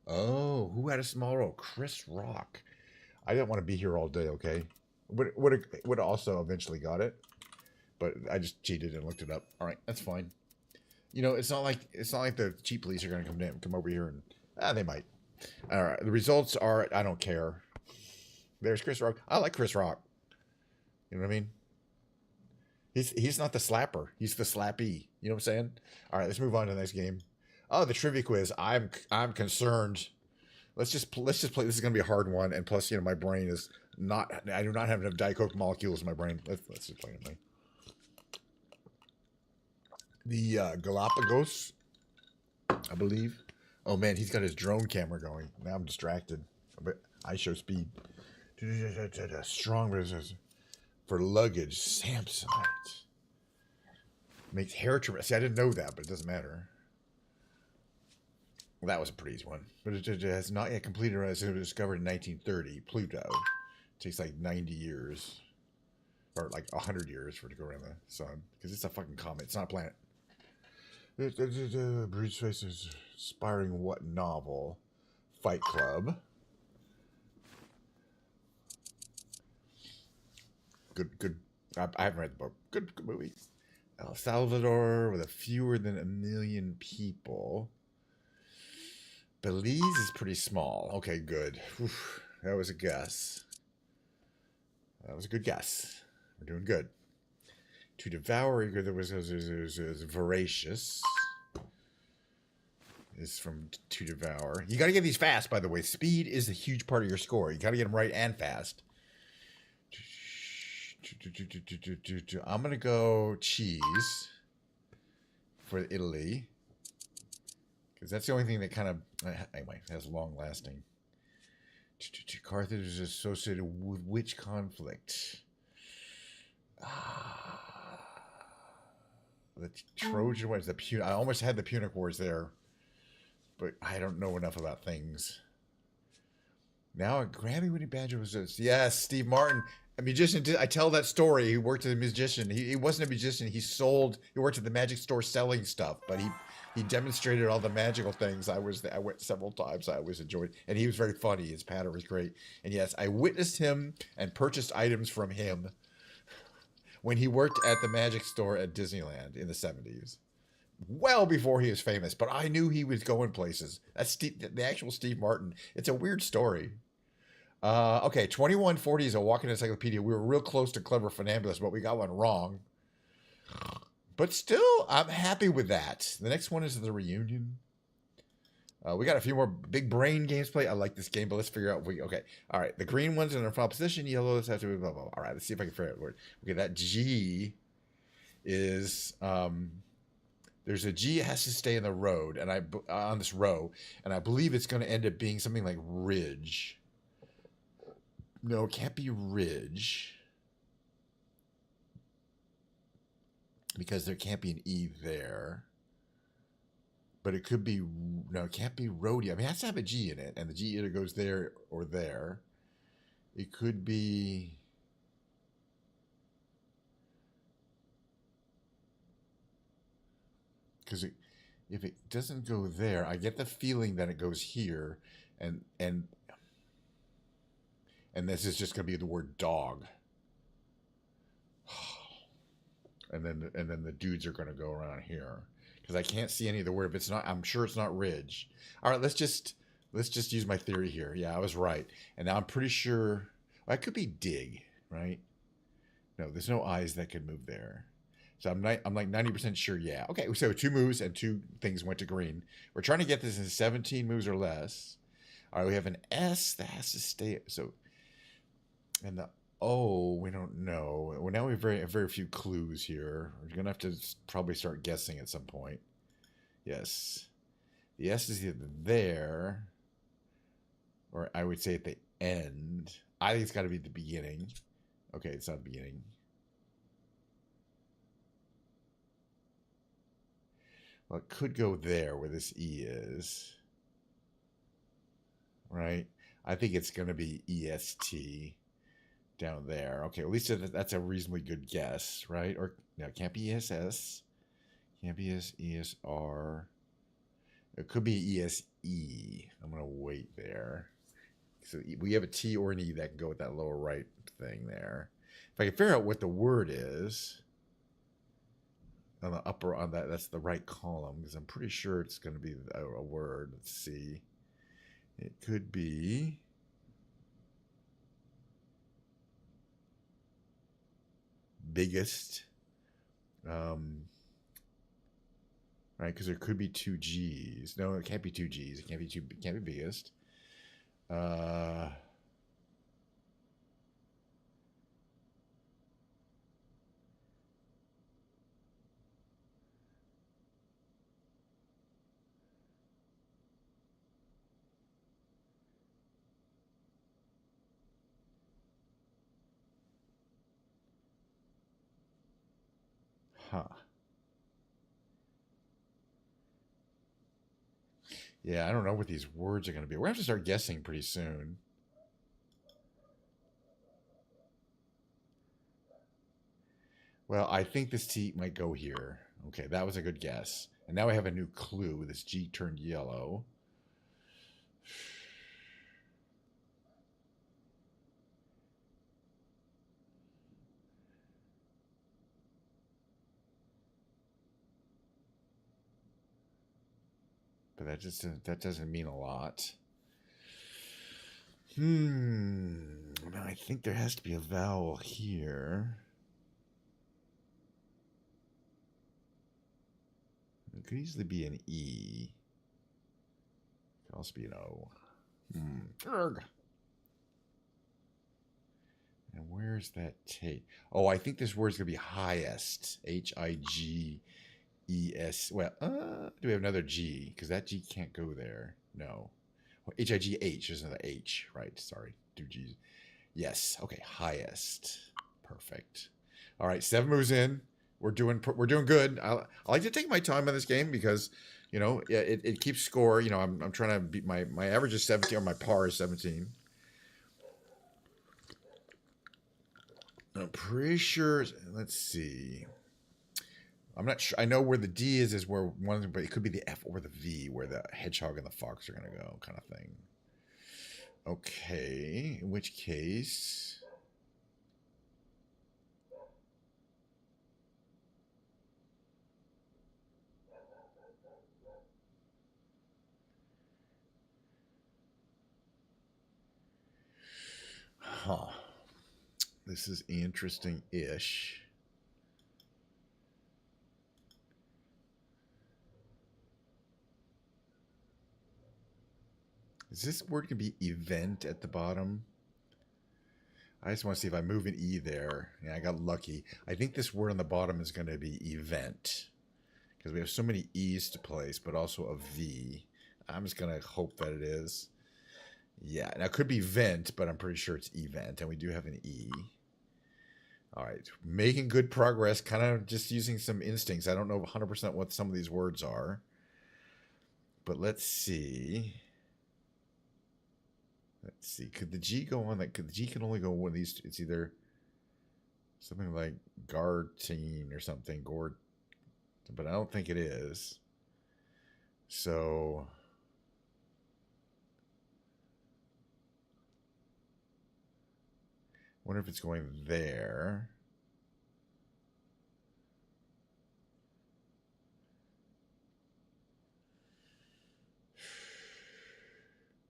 Oh, who had a small role? Chris Rock. I didn't want to be here all day. Okay, would also eventually got it, but I just cheated and looked it up. All right, that's fine. You know, it's not like the cheat police are going to come over here and they might. All right, the results are I don't care. There's Chris Rock. I like Chris Rock. You know what I mean? He's not the slapper. He's the slappy. You know what I'm saying? All right, let's move on to the next game. Oh, the trivia quiz. I'm concerned. Let's just play. This is gonna be a hard one, and plus, you know, my brain is not. I do not have enough Diet Coke molecules in my brain. Let's just play it. The Galapagos, I believe. Oh man, he's got his drone camera going. Now I'm distracted. But I show speed. Strong resistance for luggage. Samsonite makes hair trim. See, I didn't know that, but it doesn't matter. Well, that was a pretty easy one. But it has not yet completed. It was discovered in 1930. Pluto. It takes like 90 years. Or like 100 years for it to go around the sun. Because it's a fucking comet. It's not a planet. Bruce Face's inspiring what novel? Fight Club. Good. I haven't read the book. Good movie. El Salvador with fewer than 1 million people. Belize is pretty small. Okay, good. Oof, that was a guess. That was a good guess. We're doing good. To devour, there was voracious. Is from to devour. You got to get these fast, by the way. Speed is a huge part of your score. You got to get them right and fast. I'm gonna go cheese for Italy because that's the only thing that kind of anyway has long lasting. Carthage is associated with which conflict? The Trojan Wars, I almost had the Punic Wars there, but I don't know enough about things. Now a Grammy-winning banjo was yes, Steve Martin, a musician. I tell that story. He worked as a musician. He wasn't a musician. He worked at the magic store selling stuff, but he demonstrated all the magical things. I went several times. I always enjoyed, and he was very funny. His patter was great. And yes, I witnessed him and purchased items from him when he worked at the magic store at Disneyland in the 70s. Well before he was famous, but I knew he was going places. That's the actual Steve Martin. It's a weird story. Okay, 2140 is a walking encyclopedia. We were real close to Clever Funambulist, but we got one wrong. But still, I'm happy with that. The next one is the reunion. We got a few more big brain games to play. I like this game, but let's figure out. Okay, all right. The green ones are in final position. Yellows have to be blah, blah, blah. All right, let's see if I can figure out the word. Okay, that G is there's a G that has to stay in the road, and on this row, and I believe it's going to end up being something like ridge. No, it can't be ridge because there can't be an E there. But it could be, no, it can't be roadie. I mean, it has to have a G in it, and the G either goes there or there. It could be, because if it doesn't go there, I get the feeling that it goes here, and this is just going to be the word dog. And then the dudes are going to go around here. Because I can't see any of the word. If it's not, I'm sure it's not ridge. All right, let's just use my theory here. Yeah, I was right. And now I'm pretty sure, well, it could be dig, right? No, there's no eyes that could move there. So I'm like 90% sure, yeah. Okay, so 2 moves and 2 things went to green. We're trying to get this in 17 moves or less. All right, we have an S that has to stay. So, and the O, we don't know. Well, now we have very few clues here. We're going to have to probably start guessing at some point. Yes. The S is either there, or I would say at the end. I think it's got to be the beginning. Okay, it's not the beginning. Well, it could go there where this E is. Right? I think it's going to be EST down there. Okay, at least that's a reasonably good guess, right? Or no, it can't be ESS. Can't be ESR. It could be ESE. I'm going to wait there. So we have a T or an E that can go with that lower right thing there. If I can figure out what the word is on the upper, on that's the right column, because I'm pretty sure it's going to be a word. Let's see. It could be biggest. Right, because there could be two G's. No, it can't be two G's. It can't be biggest. Huh. Yeah, I don't know what these words are going to be. We're going to have to start guessing pretty soon. Well, I think this T might go here. Okay, that was a good guess. And now I have a new clue. This G turned yellow. But that doesn't mean a lot. Now I think there has to be a vowel here. It could easily be an E. It could also be an O. Erg. And where's that take? Oh, I think this word's going to be highest. Higes. Well, do we have another G? Because that G can't go there. No. Well, High. There's another H. Right. Sorry. Two G's. Yes. Okay. Highest. Perfect. All right. 7 moves in. We're doing good. I like to take my time on this game because, it keeps score. I'm trying to beat my average is 17 or my par is 17. I'm pretty sure. Let's see. I'm not sure. I know where the D is where one, but it could be the F or the V, where the hedgehog and the fox are going to go, kind of thing. Okay. In which case. Huh. This is interesting-ish. Is this word going to be event at the bottom? I just want to see if I move an E there. Yeah, I got lucky. I think this word on the bottom is going to be event. Because we have so many E's to place, but also a V. I'm just going to hope that it is. Yeah, now it could be vent, but I'm pretty sure it's event. And we do have an E. All right, making good progress, kind of just using some instincts. I don't know 100% what some of these words are. But let's see. Let's see. Could the G go on that? Could the G can only go one of these? It's either something like Gartine or something. Gord, but I don't think it is. So wonder if it's going there.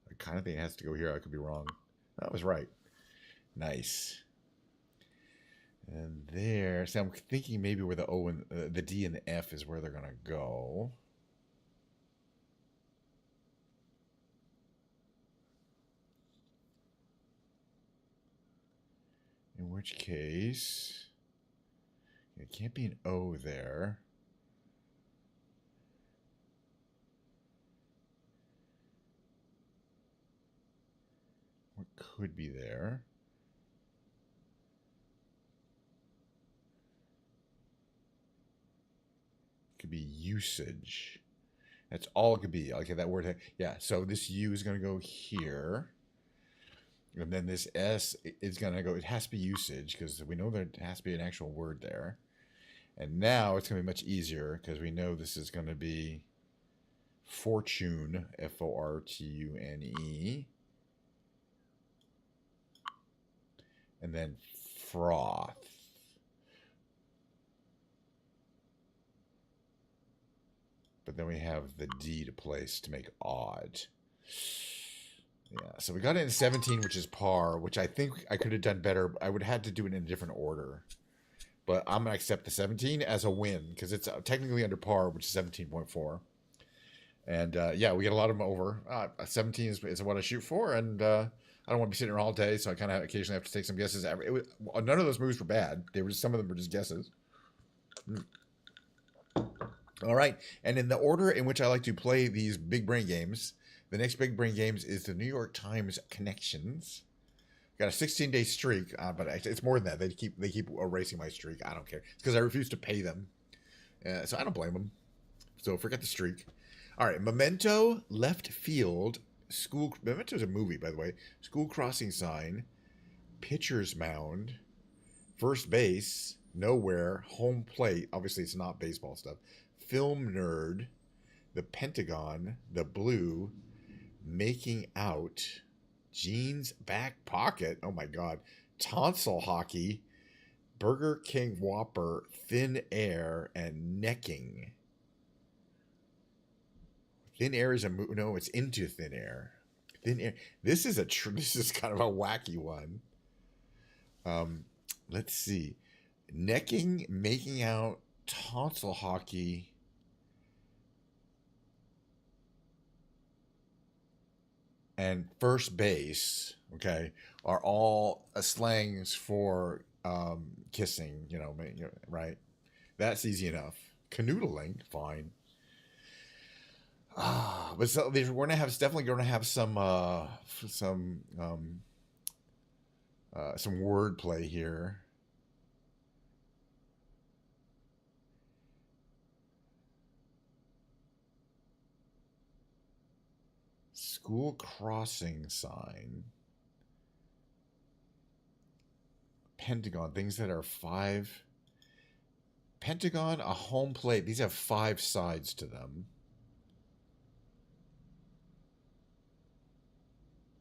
I kind of think it has to go here. I could be wrong. I was right. Nice. And there. So I'm thinking maybe where the O and the D and the F is where they're going to go. In which case, it can't be an O there. What could be there? Could could be usage. That's all it could be. Okay, that word. Yeah. So this U is going to go here. And then this S is going to go, it has to be usage because we know there has to be an actual word there. And now it's going to be much easier because we know this is going to be fortune, Fortune. And then froth. But then we have the D to place to make odd. Yeah, so we got it in 17, which is par, which I think I could have done better. I would have had to do it in a different order. But I'm going to accept the 17 as a win because it's technically under par, which is 17.4. And yeah, we get a lot of them over. 17 is what I shoot for, and I don't want to be sitting here all day, so I kind of occasionally have to take some guesses. None of those moves were bad. Some of them were just guesses. All right, and in the order in which I like to play these big brain games, the next big brain games is the New York Times Connections. Got a 16-day streak, but it's more than that. They keep erasing my streak. I don't care. It's because I refuse to pay them, so I don't blame them. So forget the streak. All right, Memento, left field, school. Memento is a movie, by the way. School crossing sign, pitcher's mound, first base, nowhere, home plate. Obviously, it's not baseball stuff. Film nerd, the Pentagon, the blue, making out, jeans back pocket. Oh my God, tonsil hockey, Burger King Whopper, thin air, and necking. Thin air is no, it's into thin air. Thin air. This is kind of a wacky one. Let's see, necking, making out, tonsil hockey. And first base, okay, are all slangs for kissing, right? That's easy enough. Canoodling, fine. But so we're gonna have definitely going to have some wordplay here. School crossing sign. Pentagon, things that are 5. Pentagon, a home plate. These have 5 sides to them.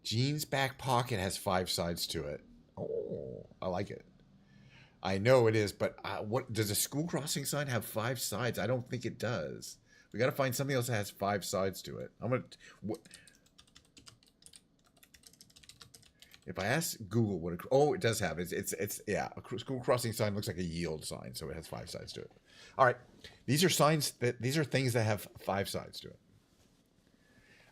Jeans back pocket has 5 sides to it. Oh, I like it. I know it is, but what does a school crossing sign have 5 sides? I don't think it does. We got to find something else that has 5 sides to it. If I ask Google it does have it's yeah, a school crossing sign looks like a yield sign, so it has 5 sides to it. All right, these are things that have 5 sides to it.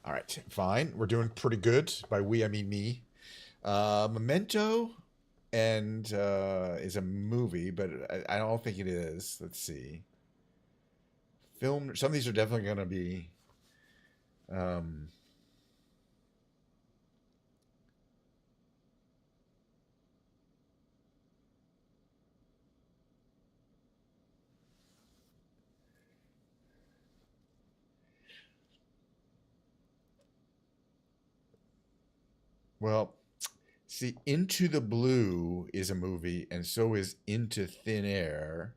All right, fine, we're doing pretty good. By we I mean me. Memento and is a movie, but I don't think it is. Let's see. Film. Some of these are definitely going to be. Well, see, Into the Blue is a movie, and so is Into Thin Air.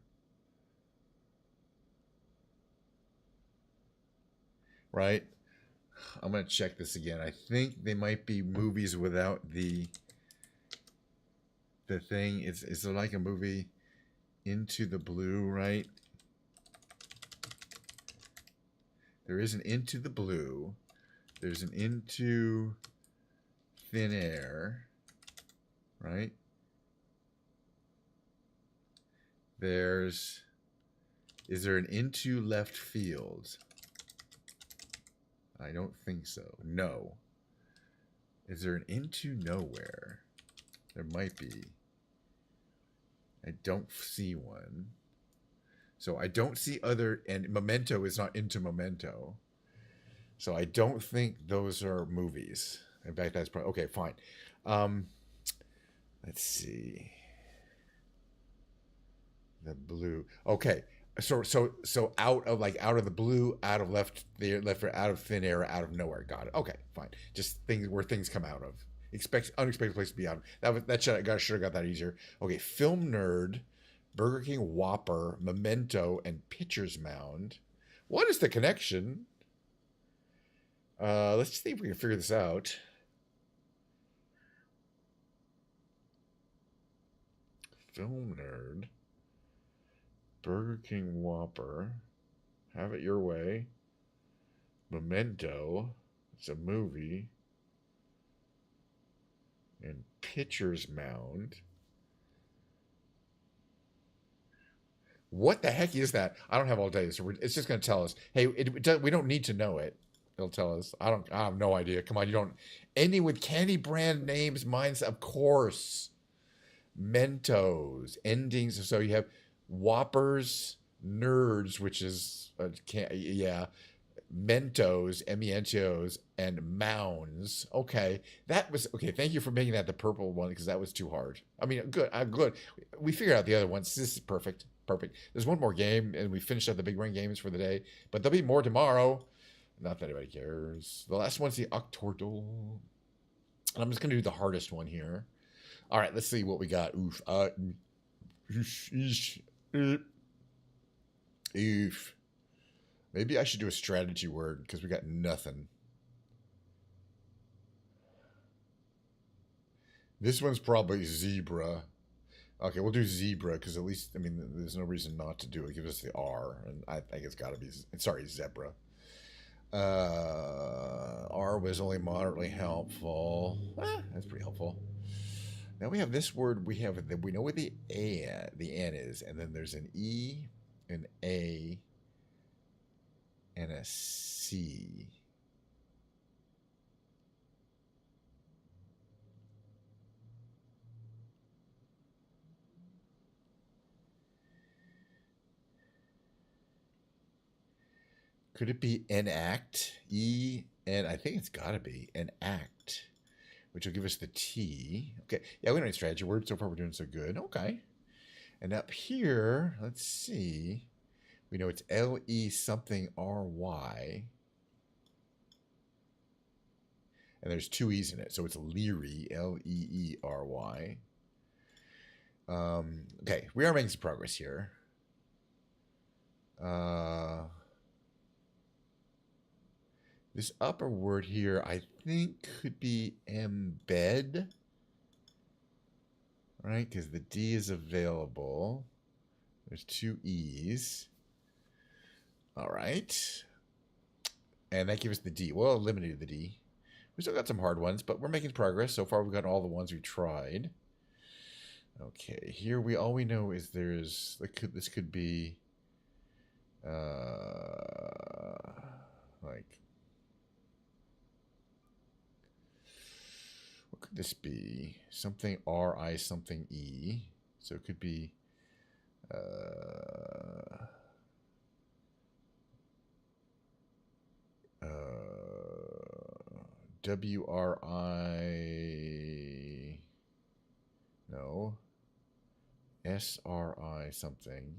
Right? I'm going to check this again. I think they might be movies without the thing. Is it like a movie Into the Blue, right? There is an Into the Blue. There's an Into Thin Air, right? Is there an Into Left Field? I don't think so. No. Is there an Into Nowhere? There might be. I don't see one. So I don't see other, and Memento is not Into Memento. So I don't think those are movies. In fact, that's probably, okay, fine. Let's see. The blue. Okay. So out of the blue, out of out of thin air, out of nowhere. Got it. Okay, fine. Just things where things come out of. Expect unexpected place to be out of. That should have got that easier. Okay, film nerd, Burger King Whopper, Memento, and Pitcher's Mound. What is the connection? Let's see if we can figure this out. Film nerd, Burger King Whopper, Have It Your Way, Memento, it's a movie, and Pitcher's Mound. What the heck is that? I don't have all day, so it's just going to tell us. Hey, we don't need to know it. It'll tell us. I have no idea. Come on, you don't. Ending with candy brand names, mine's of course. Mentos, endings. So you have Whoppers, Nerds, which is Mentos, Mentos, and Mounds. Okay, that was okay. Thank you for making that the purple one because that was too hard. I mean, good. Good. We figured out the other ones. This is perfect. Perfect. There's one more game, and we finished up the big ring games for the day. But there'll be more tomorrow. Not that anybody cares. The last one's the Octordle. And I'm just gonna do the hardest one here. All right, let's see what we got. Oof. Oof. Maybe I should do a strategy word because we got nothing. This one's probably zebra. Okay, we'll do zebra because at least, I mean, there's no reason not to do it. Give us the R, and I think it's got to be, sorry, zebra. R was only moderately helpful. That's pretty helpful. Now we have this word. We know what the N is, and then there's an E, an A, and a C. Could it be enact? I think it's got to be enact, which will give us the T. Okay, yeah, we don't need strategy words. So far, we're doing so good. Okay. And up here, let's see. We know it's L-E something R-Y. And there's two E's in it. So it's Leary, L-E-E-R-Y. Okay, we are making some progress here. This upper word here, I think, could be embed. Right, because the D is available. There's two E's. All right. And that gives us the D. Well, eliminated the D. We still got some hard ones, but we're making progress. So far, we've got all the ones we tried. Okay, here all we know is this could be like, what could this be? Something R-I something E. So it could be W-R-I, no, S-R-I something.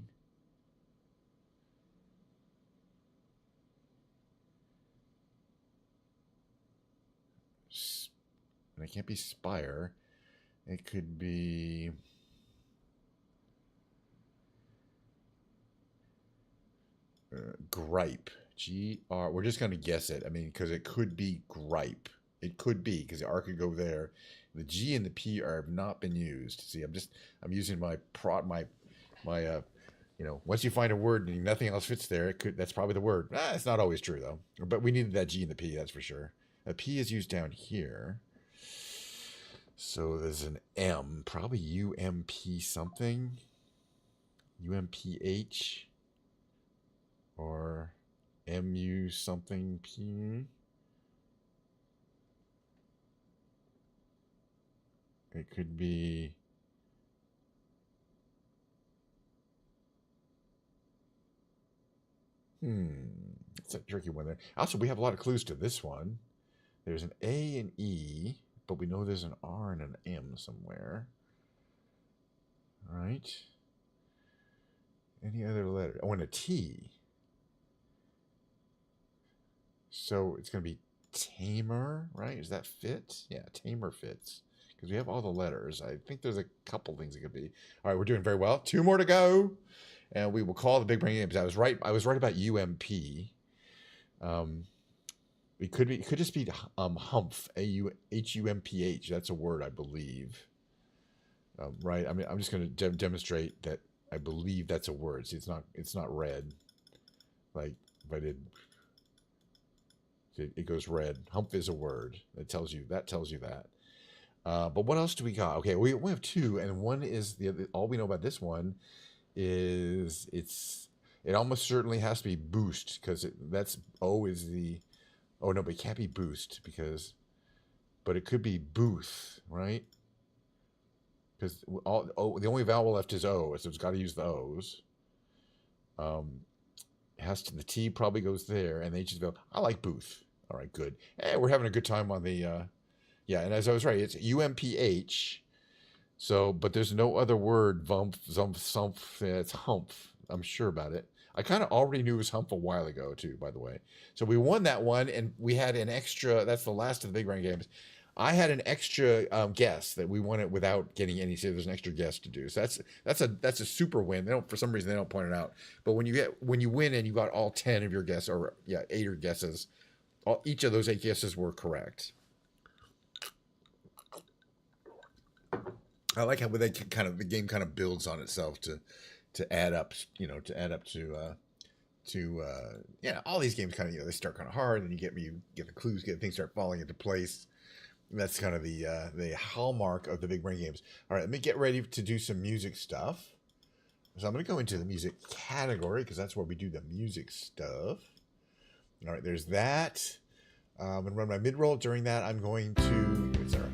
And it can't be spire. It could be gripe. G-R. We're just going to guess it. I mean, because it could be gripe. It could be because the R could go there. The G and the P have not been used. See, I'm using my once you find a word and nothing else fits there, that's probably the word. It's not always true though. But we needed that G and the P, that's for sure. A P is used down here. So there's an M, probably UMP something. UMPH or MU something P. It could be it's a tricky one there. Also, we have a lot of clues to this one. There's an A and E, but we know there's an R and an M somewhere. All right. Any other letter? Oh, and a T. So it's going to be tamer, right? Does that fit? Yeah, tamer fits. Because we have all the letters. I think there's a couple things it could be. All right, we're doing very well. 2 more to go. And we will call the big brain games. I was right about UMP. It could just be humph, Humph. That's a word, I believe. Right. I mean, I'm just going to demonstrate that I believe that's a word. See, it's not red. Like if I did, it goes red. Humph is a word. That tells you that. But what else do we got? Okay, we have 2, and one is the other. All we know about this one is it almost certainly has to be boost, because that's O is the. Oh no, but it can't be boost but it could be booth, right? Because the only vowel left is O, so it's got to use the O's. It has to, the T probably goes there, and the H is go. I like booth. All right, good. Hey, we're having a good time on the. Yeah, and as I was right, it's UMPH. So, but there's no other word. Vump, zump, sump. Yeah, it's humph. I'm sure about it. I kind of already knew it was humph a while ago, too, by the way. So we won that one, and we had an extra. That's the last of the big brain games. I had an extra guess that we won it without getting any. So there's an extra guess to do. So that's a super win. They don't, for some reason, they don't point it out. But when you win and you got all 10 of your guesses, or 8 of guesses, each of those 8 guesses were correct. I like how the game kind of builds on itself to add up, to all these games kind of, they start kind of hard, and you get the clues, things start falling into place. And that's kind of the hallmark of the big brain games. All right, let me get ready to do some music stuff. So I'm going to go into the music category, because that's where we do the music stuff. All right, there's that. I'm going to run my mid-roll. During that, I'm going to... It's all right.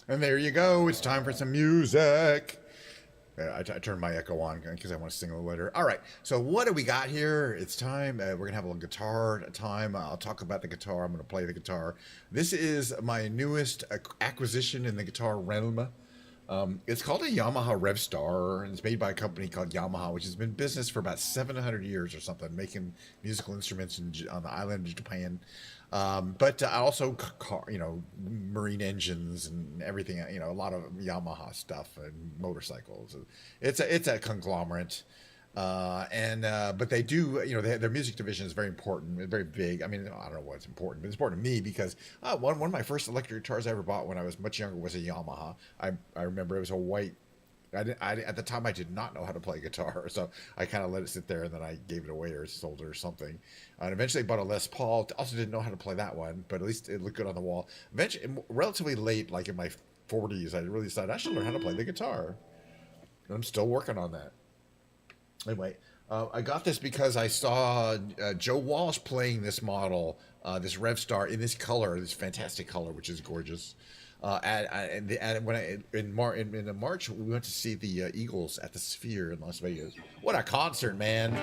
And there you go. It's time for some music. I turned my echo on because I want to sing a little later. All right. So what do we got here? It's time. We're going to have a little guitar time. I'll talk about the guitar. I'm going to play the guitar. This is my newest acquisition in the guitar realm. It's called a Yamaha Revstar, and it's made by a company called Yamaha, which has been in business for about 700 years or something, making musical instruments on the island of Japan. But also, marine engines and everything. A lot of Yamaha stuff and motorcycles. It's a conglomerate. But they do, their music division is very important, very big. I mean, I don't know what's important, but it's important to me because one of my first electric guitars I ever bought when I was much younger was a Yamaha. I remember it was a white. At the time I did not know how to play guitar, so I kind of let it sit there, and then I gave it away or sold it or something. And eventually I bought a Les Paul. Also didn't know how to play that one, but at least it looked good on the wall. Eventually, relatively late, like in my 40s, I really decided I should learn how to play the guitar. And I'm still working on that. Anyway, I got this because I saw Joe Walsh playing this model, this Revstar, in this color, this fantastic color, which is gorgeous. In March, we went to see the Eagles at the Sphere in Las Vegas. What a concert, man!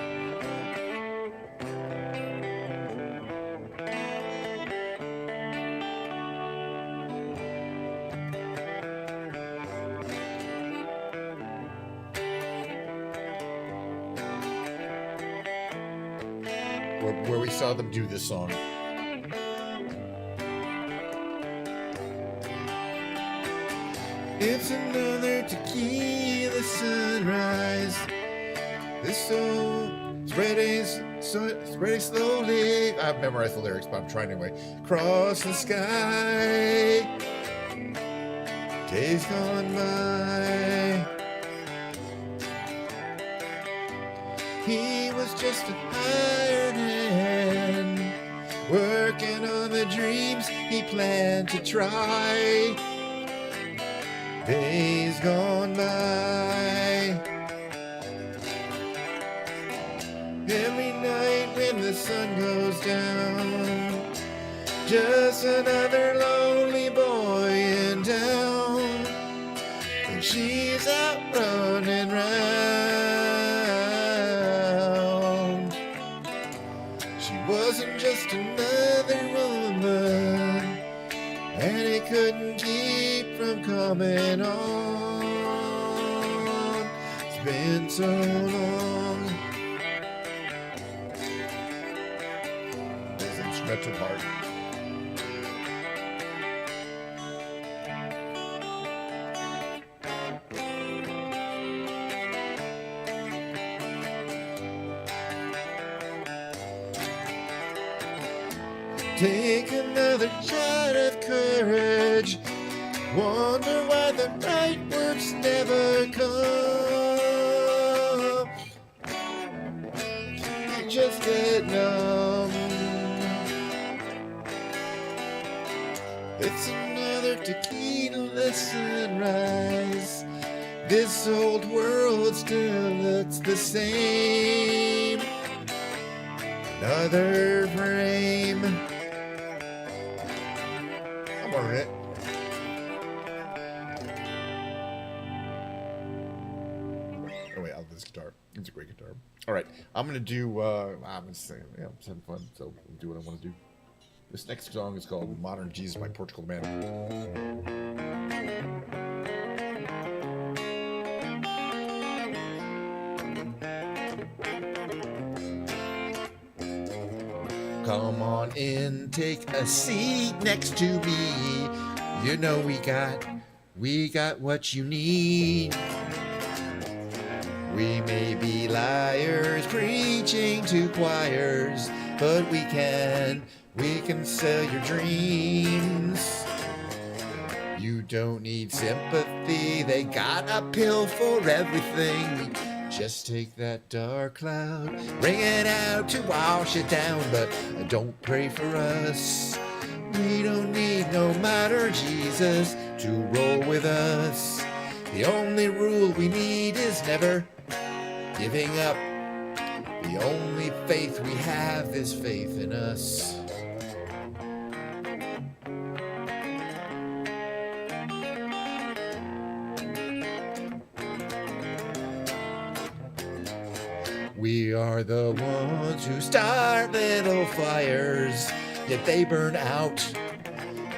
Where we saw them do this song. It's another tequila sunrise. This song spreading slowly. I've memorized the lyrics, but I'm trying anyway. Across the sky, days gone by. He was just a hired hand, working on the dreams he planned to try. Days gone by. Every night when the sun goes down, just another lonely boy in town, and she's out running round. She wasn't just another woman, and it couldn't keep from coming on. It's been so long. This instrumental part. Take another shot of courage. Wonder why the right words never come. You just get numb. It's another tequila sunrise. This old world still looks the same. Another frame. I'm alright. Oh wait, I love this guitar. It's a great guitar. All right, I'm gonna do. I'm just saying, yeah, I'm just having fun, so I'll do what I want to do. This next song is called "Modern Jesus" by Portugal the Man. Come on in, take a seat next to me. You know we got what you need. We may be liars preaching to choirs, but we can sell your dreams. You don't need sympathy, they got a pill for everything. Just take that dark cloud, bring it out to wash it down, but don't pray for us. We don't need no modern Jesus to roll with us. The only rule we need is never giving up. The only faith we have is faith in us. We are the ones who start little fires, yet they burn out.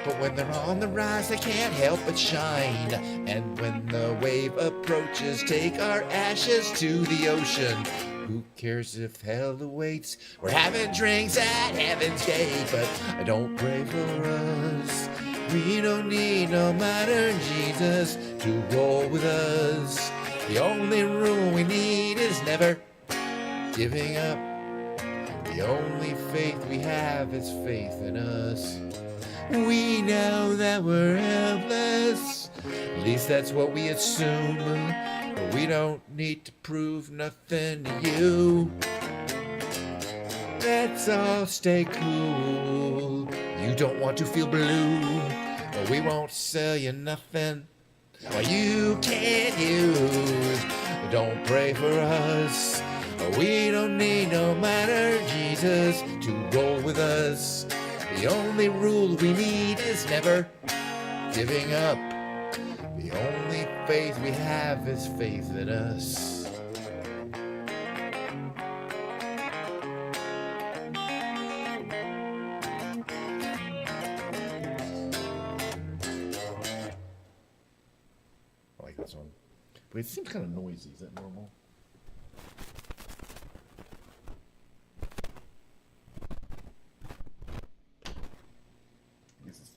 But when they're on the rise, they can't help but shine. And when the wave approaches, take our ashes to the ocean. Who cares if hell awaits? We're having drinks at heaven's gate, but don't pray for us. We don't need no modern Jesus to roll with us. The only rule we need is never giving up. The only faith we have is faith in us. We know that we're helpless, at least that's what we assume. But we don't need to prove nothing to you. Let's all stay cool. You don't want to feel blue, but we won't sell you nothing you can't use. Don't pray for us. We don't need no minor Jesus to roll with us. The only rule we need is never giving up. The only faith we have is faith in us. I like that song. But it seems kind of noisy. Is that normal?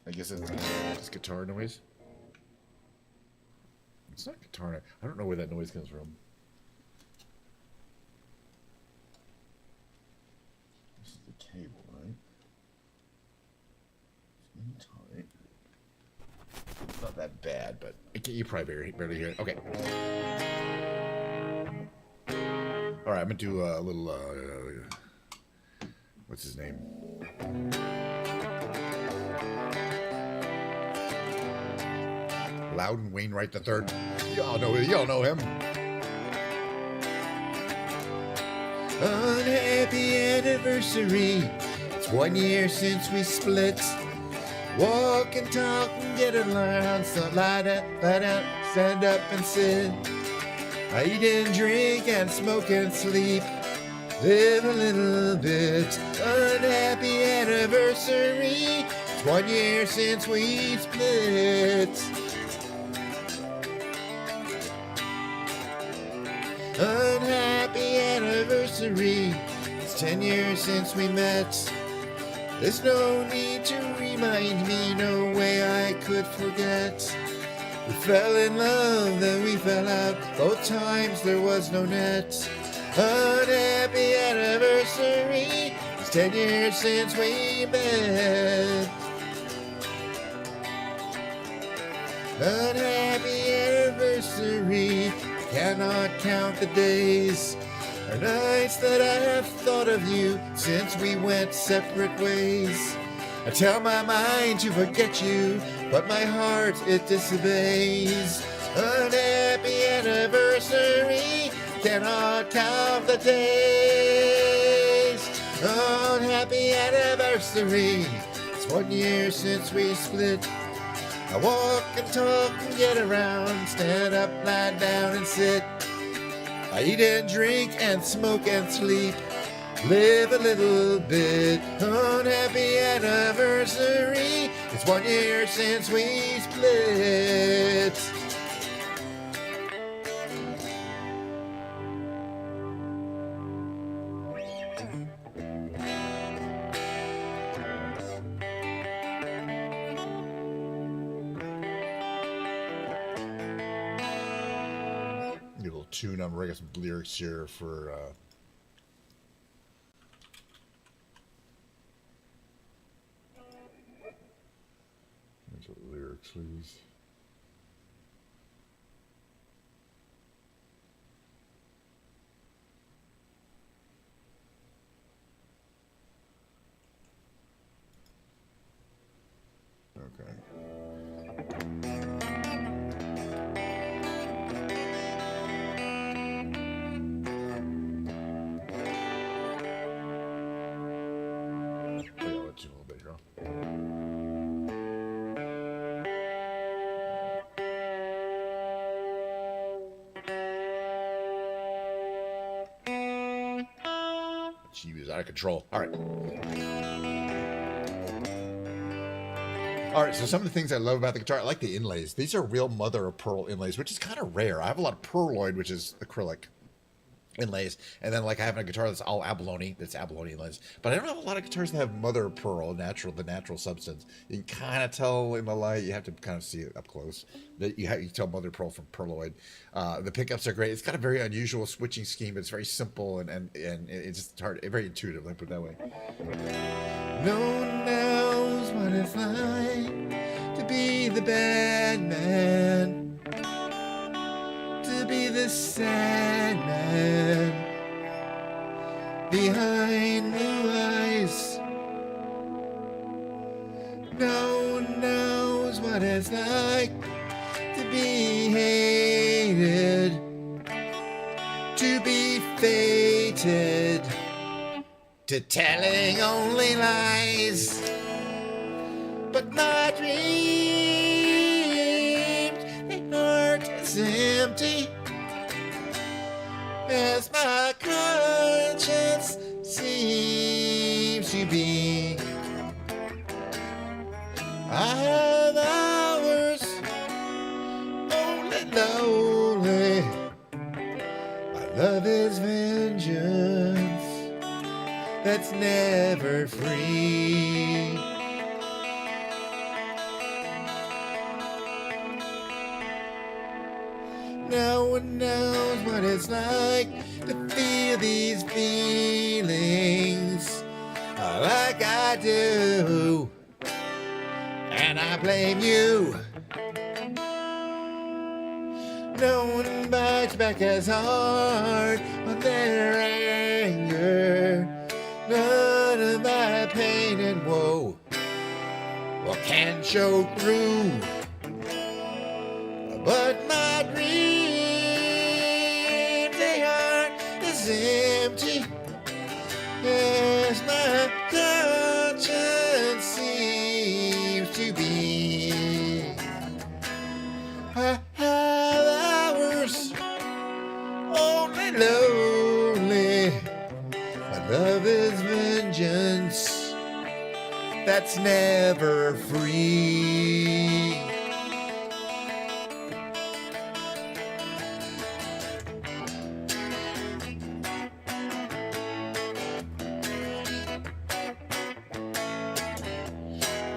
I guess it's just guitar noise. It's not guitar noise. I don't know where that noise comes from. This is the cable, right? It's in tight. It's not that bad, but you probably barely hear it. Okay. All right, I'm gonna do a little. What's his name? Loudon Wainwright III. Y'all know him. Unhappy anniversary. It's 1 year since we split. Walk and talk and get around. So lie down, stand up and sit. I eat and drink and smoke and sleep. Live a little bit. Unhappy anniversary. It's 1 year since we split. Unhappy anniversary. It's 10 years since we met. There's no need to remind me, no way I could forget. We fell in love, then we fell out. Both times there was no net. Unhappy anniversary. It's 10 years since we met. Unhappy anniversary. Cannot count the days or nights that I have thought of you since we went separate ways. I tell my mind to forget you, but my heart, it disobeys. Unhappy anniversary, cannot count the days. Unhappy anniversary, it's 1 year since we split. I walk and talk and get around, stand up, lie down and sit. I eat and drink and smoke and sleep, live a little bit. Unhappy anniversary, it's 1 year since we split. Tune number. I got some lyrics here for lyrics, please. Okay. She was out of control. All right. All right, so some of the things I love about the guitar, I like the inlays. These are real mother of pearl inlays, which is kind of rare. I have a lot of pearloid, which is acrylic inlays, and then like I have a guitar that's all abalone, inlays. But I don't have a lot of guitars that have mother of pearl, the natural substance. You can kind of tell in the light. You have to kind of see it up close. That you can tell mother of pearl from pearloid. The pickups are great. It's got a very unusual switching scheme. It's very simple and it's just hard, very intuitive. Let me put it that way. No one knows what it's like to be the bad man, to be the sad man behind blue eyes. No one knows what it's like to be hated, to be fated, to telling only lies. But my dreams, they aren't as empty as my conscience seems to be. I have hours only lonely. My love is vengeance that's never free. No one knows what it's like to feel these feelings like I do, and I blame you. No one bites back as hard on their anger. None of my pain and woe can show through. But my dreams, they aren't as empty as my conscience seems to be. I have hours only lonely. My love is vengeance that's never free.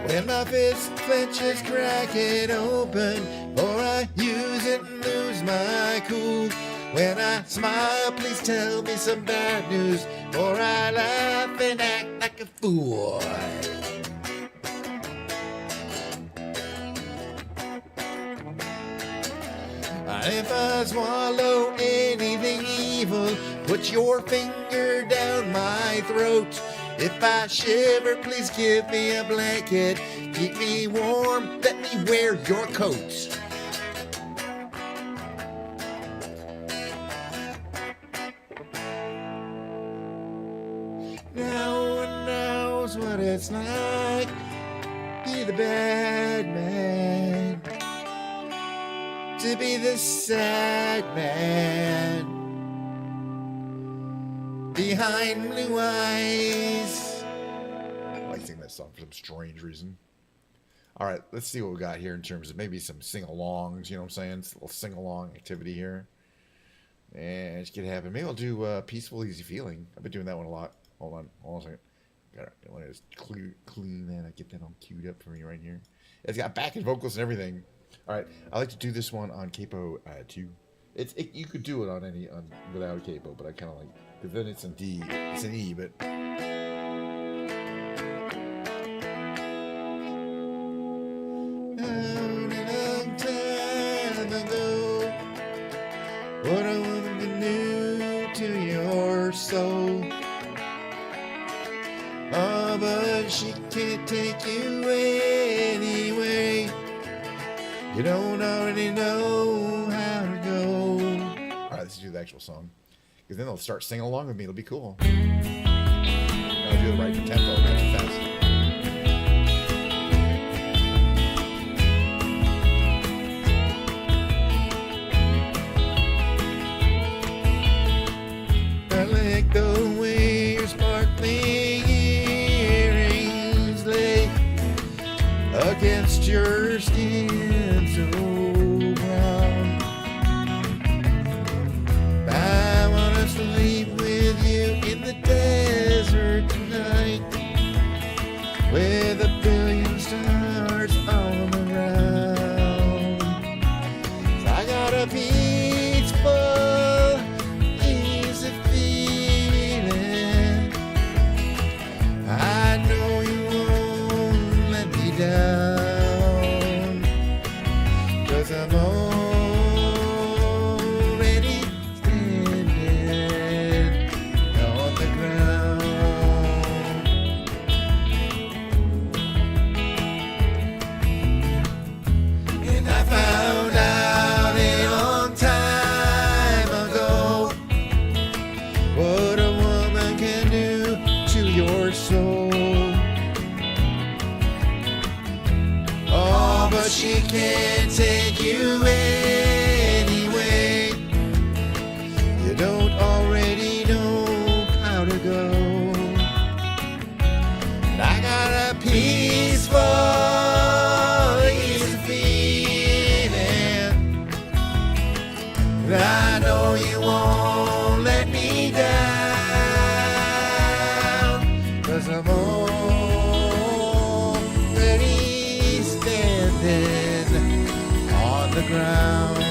When my fist clenches, crack it open, or I use it and lose my cool. When I smile, please tell me some bad news, or I laugh and act like a fool. If I swallow anything evil, put your finger down my throat. If I shiver, please give me a blanket. Keep me warm, let me wear your coat. No one knows what it's like to be the bad man, to be the sad man behind blue eyes. I like singing that song for some strange reason. All right, let's see what we got here in terms of maybe some sing-alongs, you know what I'm saying? It's a little sing-along activity here. And let's get it happen. Maybe I'll do Peaceful, Easy Feeling. I've been doing that one a lot. Hold on a second. Got it. I want to just clean that. I get that all queued up for me right here. It's got backing vocals and everything. All right, I like to do this one on capo 2. You could do it on without a capo, but I kind of like, because then it's in D, it's an E, but. What a woman can do to your soul. Oh, but she can't take you anyway. You don't already know how to go. All right, let's do the actual song. Because then they'll start singing along with me. It'll be cool. I'll do the right tempo, not too fast. I like the way your spark against your skin so brown. I wanna sleep with you in the desert tonight, with a billion stars all around. 'Cause I got a peaceful, easy feeling. I know you won't let me down, 'cause I'm already standing on the ground. And I found out a long time ago what a woman can do to your soul. Oh, but she can't take you anyway. You don't already know how to go. And I got a peaceful, easy feeling that I know you won't let me down, 'cause I'm already standing on the ground.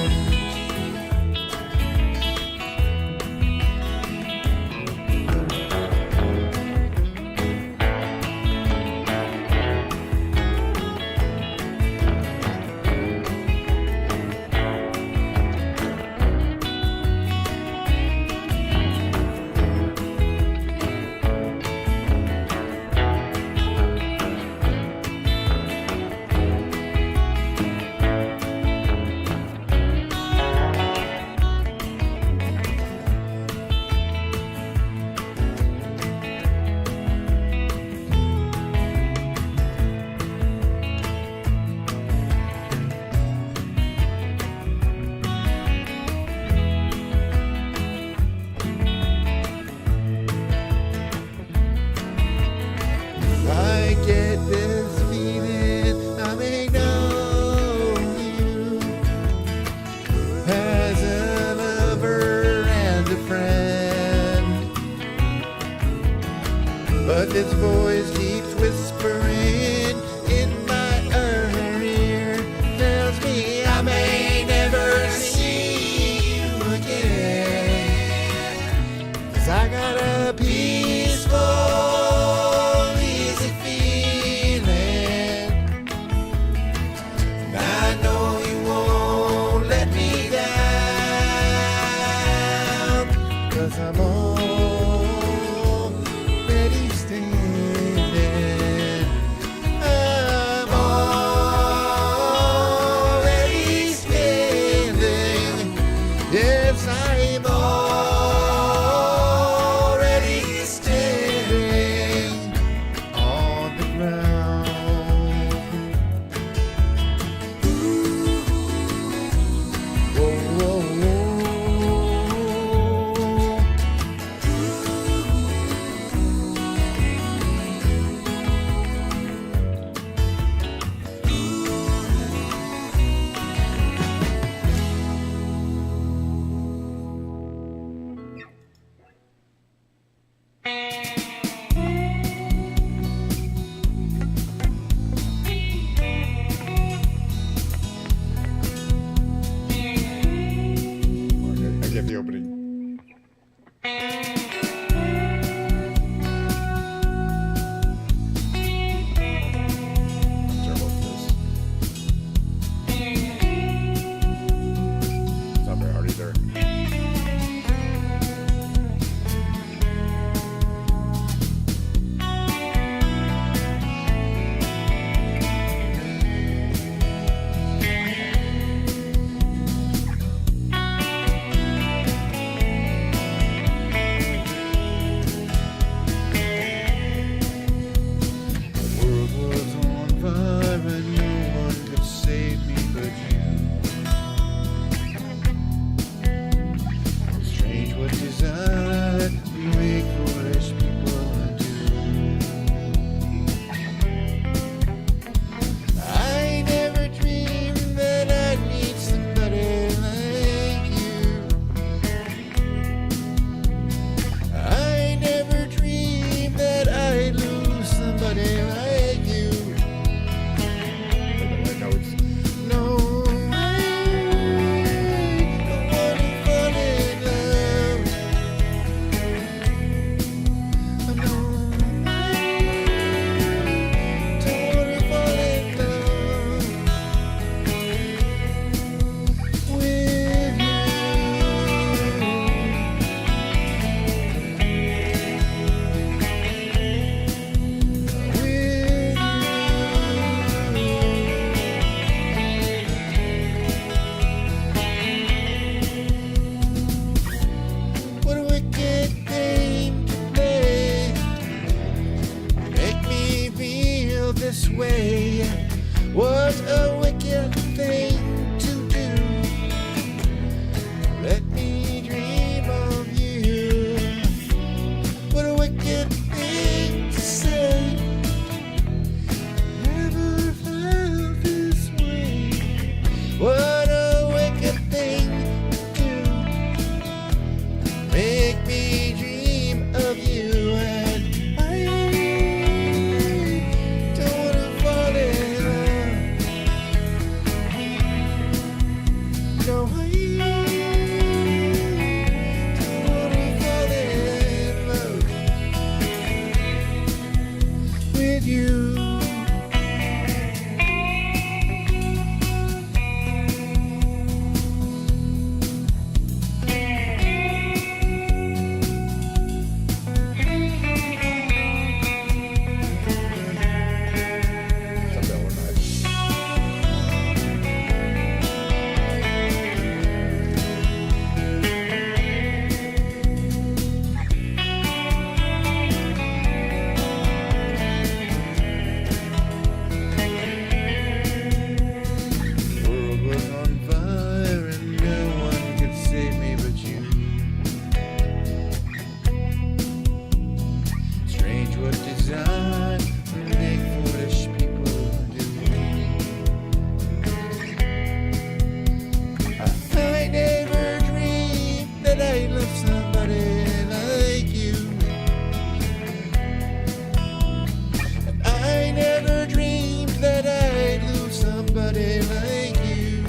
nobody like you.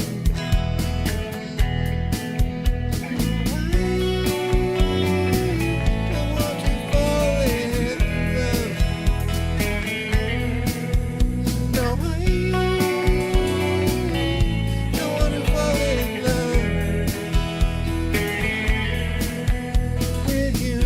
I want to fall in love. No, I want to fall in love with you.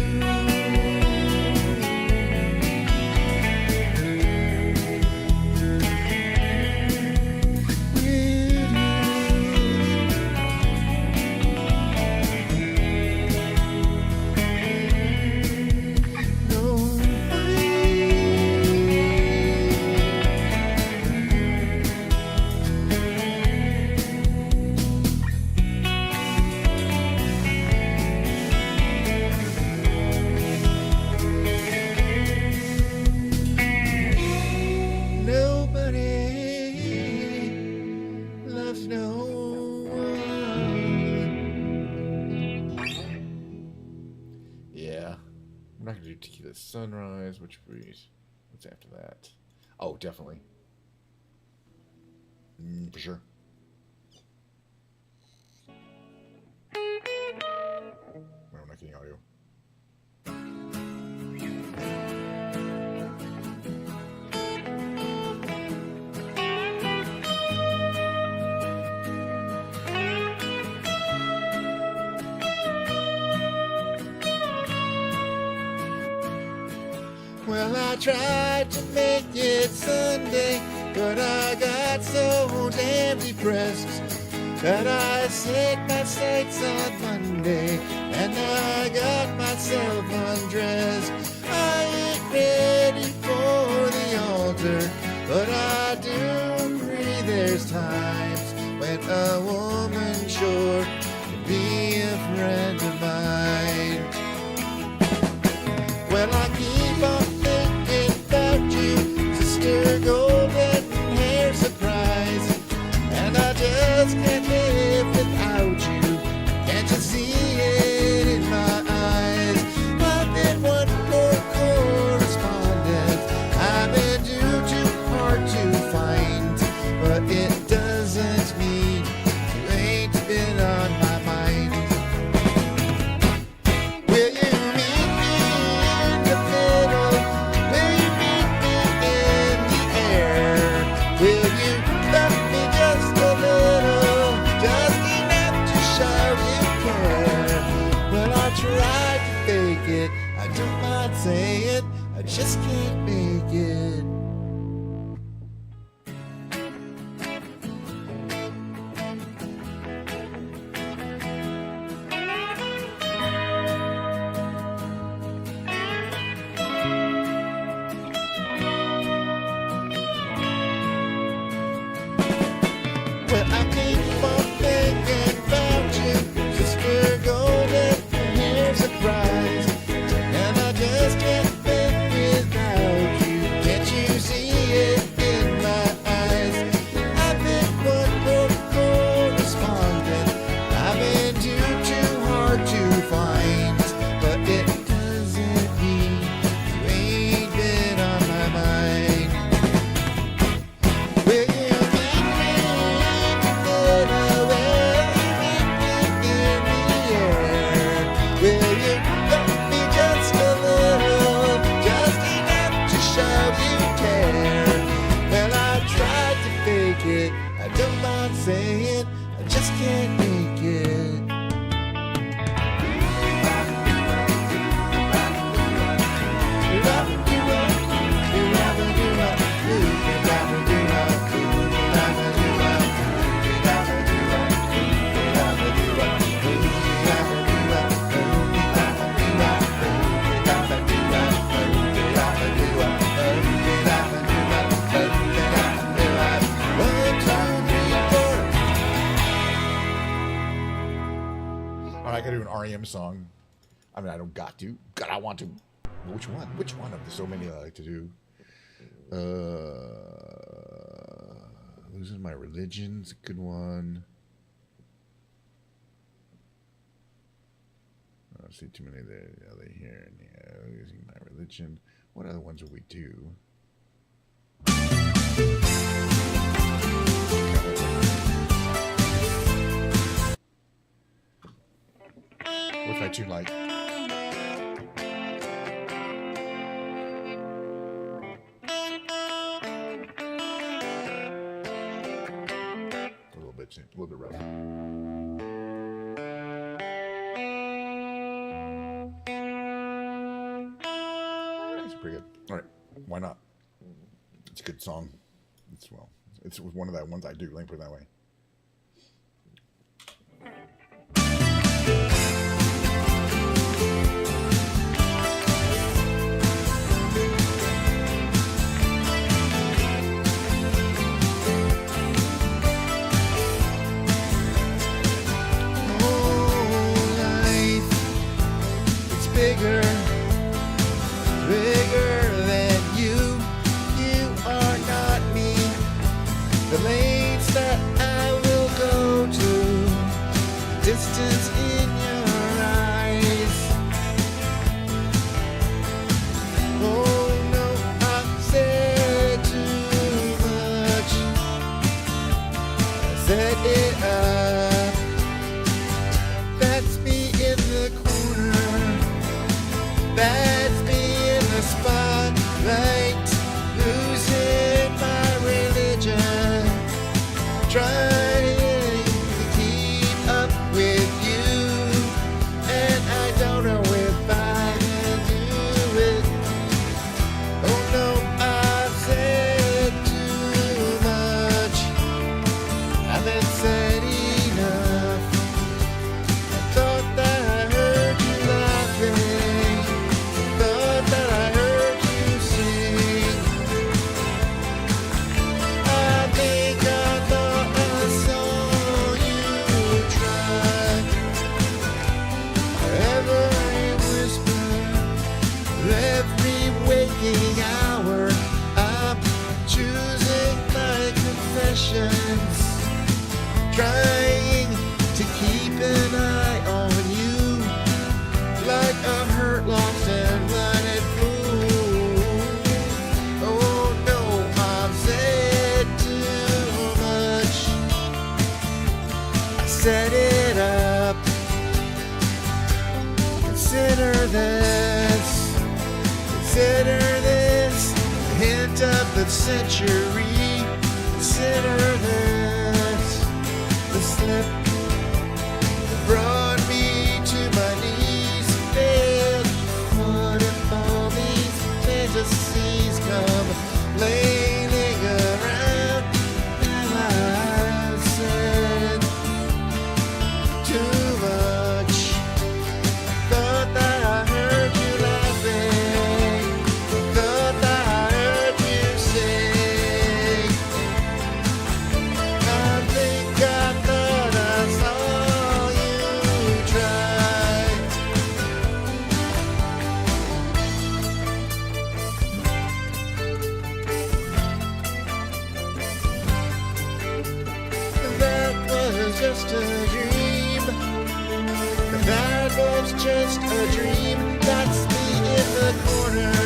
Nobody loves no one. Yeah. I'm not gonna do Tequila Sunrise, which breeze? What's after that? Oh, definitely. For sure. No, I'm not getting audio. Well, I tried to make it Sunday, but I got so damn depressed that I set my sights on Monday, and I got myself undressed. I ain't ready for the altar, but I do agree there's times when a woman sure can be a friend of mine. Well, I keep on thinking about you, sister golden hair surprise, and I just can't live without you. Can't you see it in my eyes? I've been one poor correspondent, I've been too hard to find, but it doesn't mean you ain't been on my mind. Will you meet me in the middle? Will you meet me in the air? Will you love me just a little, just enough to show you care? Well, I tried to fake it, I don't mind saying it, I just can't make it. Well, I keep on thinking about you, sister golden hair surprise, and I just can't live without you. Can't you see it in my eyes? I've been one poor correspondent, I've been too hard to find, but it doesn't mean you ain't been on my mind. Will you meet me in the middle? Will you meet me in the air? Will you love me just a little, just enough to show you care? Well, I tried to fake it, I don't mind saying it, I just can't make it. All right, I gotta do an REM song. I mean, I don't got to. God, I want to. Which one? Which one of the so many I like to do? Losing My Religion's a good one. I don't see too many there. Other here. Yeah, Losing My Religion. What other ones will we do? a tune like? A little bit rough. That's pretty good. All right, why not? It's a good song. It's one of the ones I do. Let me put it that way. Bigger than you. You are not me. The lengths that I will go to, distance in your eyes. Oh no, I've said too much. I set it up. That's me in the corner. That's me in the spotlight, losing my religion, trying to keep up with you, and I don't know if I can do it. Oh no, I've said too much, I haven't said enough. I thought that I heard you laughing, thought that I heard you sing. I think I thought I saw you try. Every whisper, every waking hour, I'm choosing my confessions, trying to keep an eye on you, like I'm hurt, lost, and blinded fool. Oh no, I've said too much. I set it up. Consider this. Consider this. A hint of the century. Consider this. The slip brought me to my knees. Then what if all these fantasies come flailing around? And I've said too much. Thought that I heard you laughing. Thought that I heard you sing. I think I thought I saw you try. That was just a dream. That was just a dream. That's me in the corner.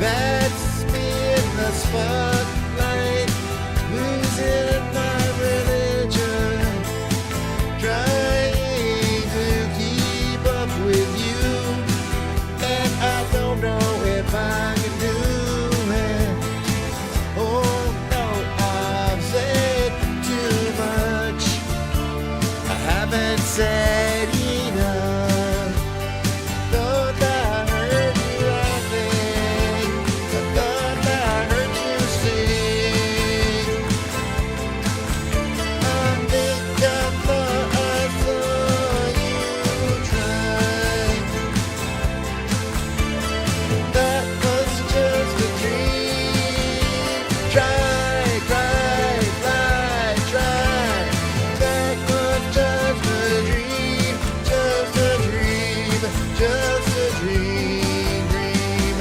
That's me in the spotlight, losing my religion, trying to keep up with you, and I don't know if I can do it. Oh no, I've said too much. I haven't said enough. Thought that I heard you laughing. I thought that I heard you sing. I think I thought I saw you try. That was just a dream. Try, try, fly, try. That was just a dream, just a dream, just a dream, dream.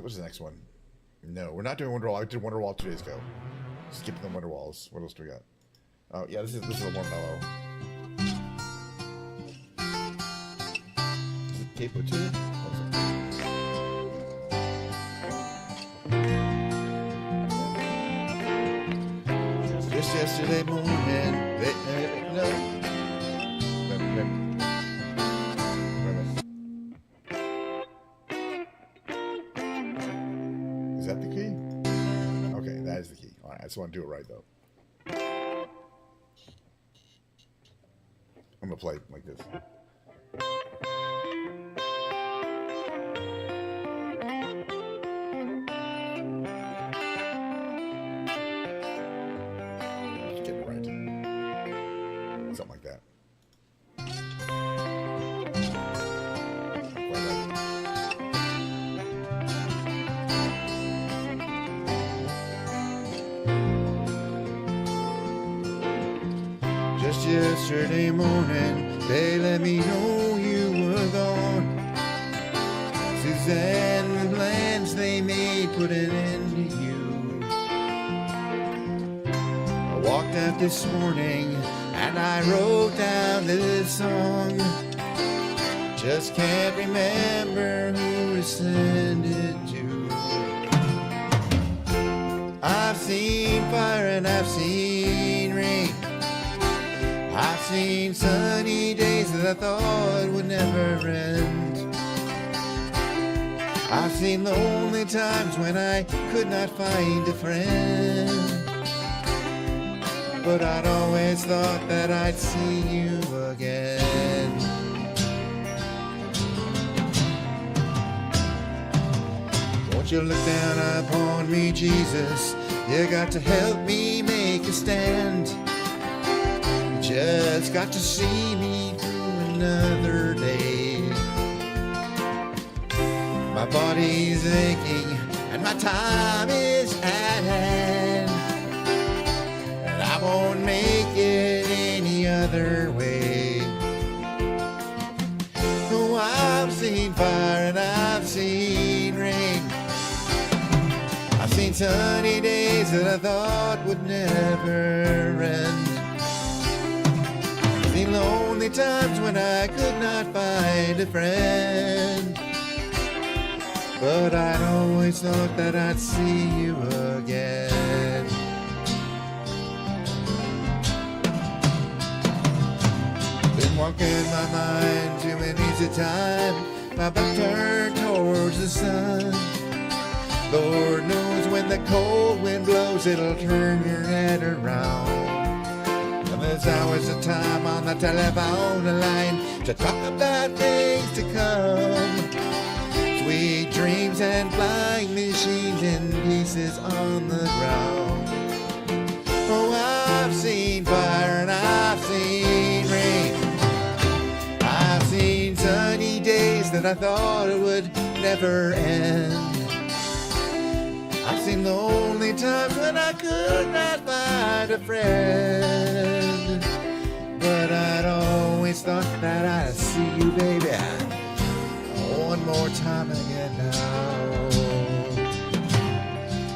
What's the next one? No, we're not doing Wonderwall. I did Wonderwall 2 days ago. Skip the Wonder Walls. What else do we got? Oh yeah, this is a little more mellow. Is it Capo too? Just yesterday morning, no. Is that the key? Okay, that is the key. All right, I just want to do it right though. I'm gonna play like this. Just get it right. Something like that. Quite right. Just yesterday morning, they let me know you were gone. Suzanne and the plans they made put an end to you. I walked out this morning and I wrote down this song. Just can't remember who to send it to. I've seen fire and I've seen rain. I've seen sunny days that I thought would never end. I've seen lonely times when I could not find a friend. But I'd always thought that I'd see you again. Won't you look down upon me, Jesus? You got to help me make a stand. Just got to see me through another day. My body's aching and my time is at hand, and I won't make it any other way. Oh, I've seen fire and I've seen rain. I've seen sunny days that I thought would never end. Seen lonely times when I could not find a friend. But I'd always thought that I'd see you again. Been walking my mind to an easy time, my back turned towards the sun. Lord knows when the cold wind blows, it'll turn your head around. There's hours of time on the telephone line to talk about things to come. Sweet dreams and flying machines in pieces on the ground. Oh, I've seen fire and I've seen rain. I've seen sunny days that I thought it would never end. I've seen lonely times when I could not find a friend. But I'd always thought that I'd see you, baby, one more time again now.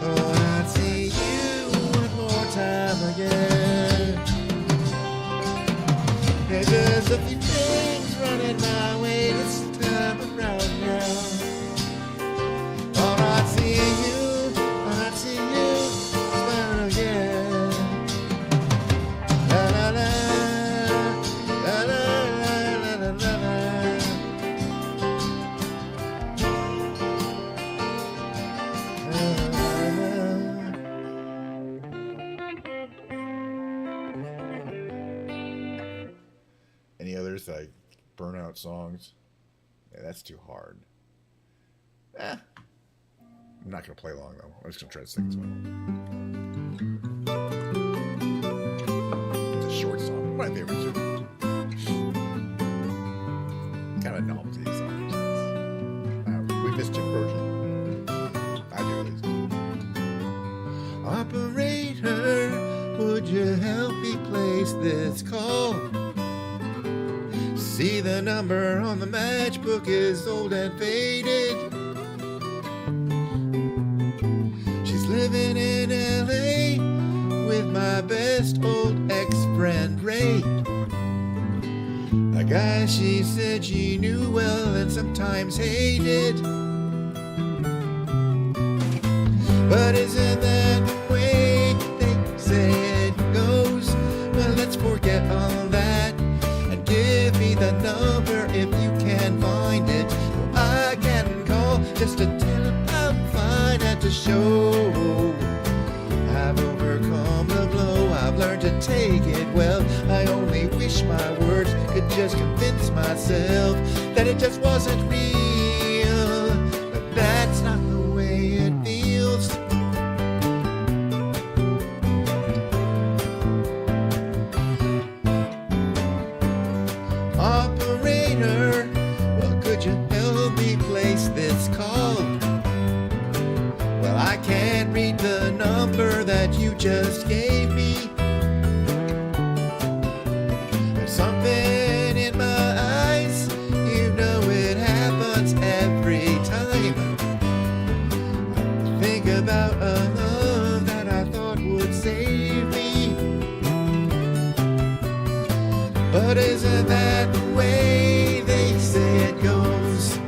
Oh, I'd see you one more time again. There's just a few things running my way this time around now. Oh, I'd see you. Any others like burnout songs? Yeah, that's too hard. I'm not gonna play long though. I'm just gonna try to sing this one. It's a short song. My favorite song. Kind of a novelty song. We missed Jim Croce. I do at least. Operator, would you help me place this call? See, the number on the matchbook is old and faded. She's living in LA, just old ex-friend Ray. A guy she said she knew well and sometimes hated. But isn't that the way they say it goes? Well, let's forget all that and give me the number if you can find it. So I can call just to tell him I'm fine and to show I've overcome the blow. I've learned to take it well. I only wish my words could just convince myself that it just wasn't real. But that's not the way it feels. Operator, well, could you help me place this call? Well, I can't read the number that you just gave me. There's something in my eyes, you know it happens every time. I think about a love that I thought would save me. But isn't that the way they say it goes?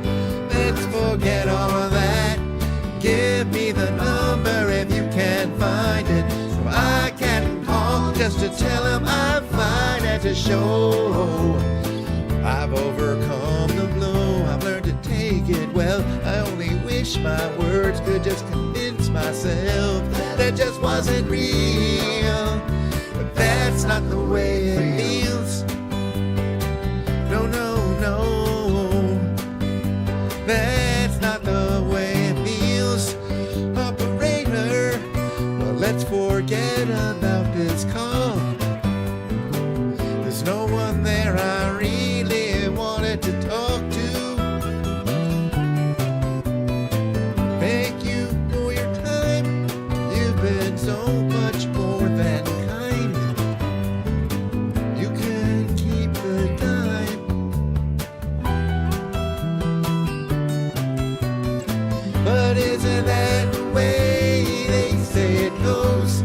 Let's forget all of that. Give me the number if you can find it, so I can call just to tell him I'm fine and to show I've overcome the blow. I've learned to take it well. I only wish my words could just convince myself that it just wasn't real. But that's not the way it feels. No, no, no. That's not the way it feels. Operator, well, let's forget about this call. There's no one there I really wanted to talk to. Thank you for your time. You've been so much more than kind. You can keep the dime. But isn't that the way they say it goes?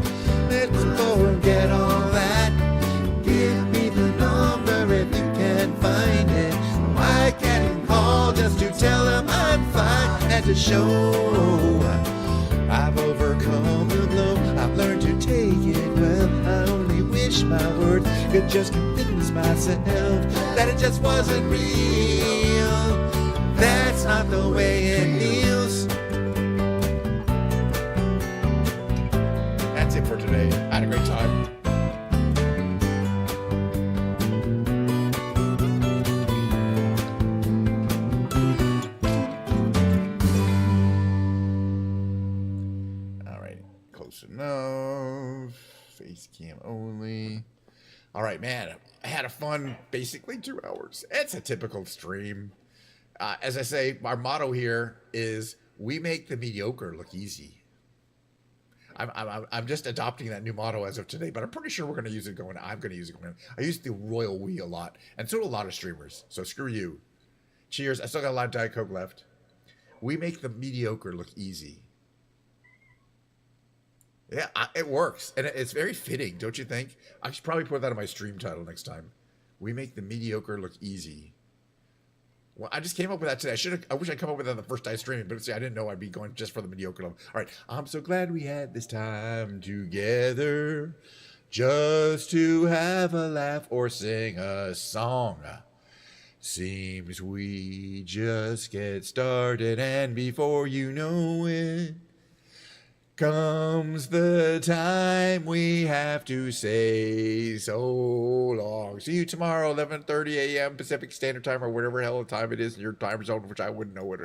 Let's forget all that. Give me the number if you can find it. I can call just to tell him I'm fine and to show I've overcome the blow. I've learned to take it well. I only wish my words could just convince myself that it just wasn't real. That's not the way it feels. That's it for today. I had a great time. All right, close enough. Face cam only. All right, man. I had a fun, basically 2 hours. It's a typical stream. As I say, our motto here is we make the mediocre look easy. I'm just adopting that new motto as of today, but I'm pretty sure we're going to use it going. I'm going to use it going. I use the royal we a lot, and so do a lot of streamers. So screw you. Cheers. I still got a lot of Diet Coke left. We make the mediocre look easy. Yeah, it works, and it's very fitting, don't you think? I should probably put that on my stream title next time. We make the mediocre look easy. Well, I just came up with that today. I wish I'd come up with that the first day streaming, but see, I didn't know I'd be going just for the mediocre level. All right, I'm so glad we had this time together, just to have a laugh or sing a song. Seems we just get started, and before you know it, comes the time we have to say so long. See you tomorrow, 11:30 a.m. Pacific Standard Time, or whatever hell time it is in your time zone, which I wouldn't know it.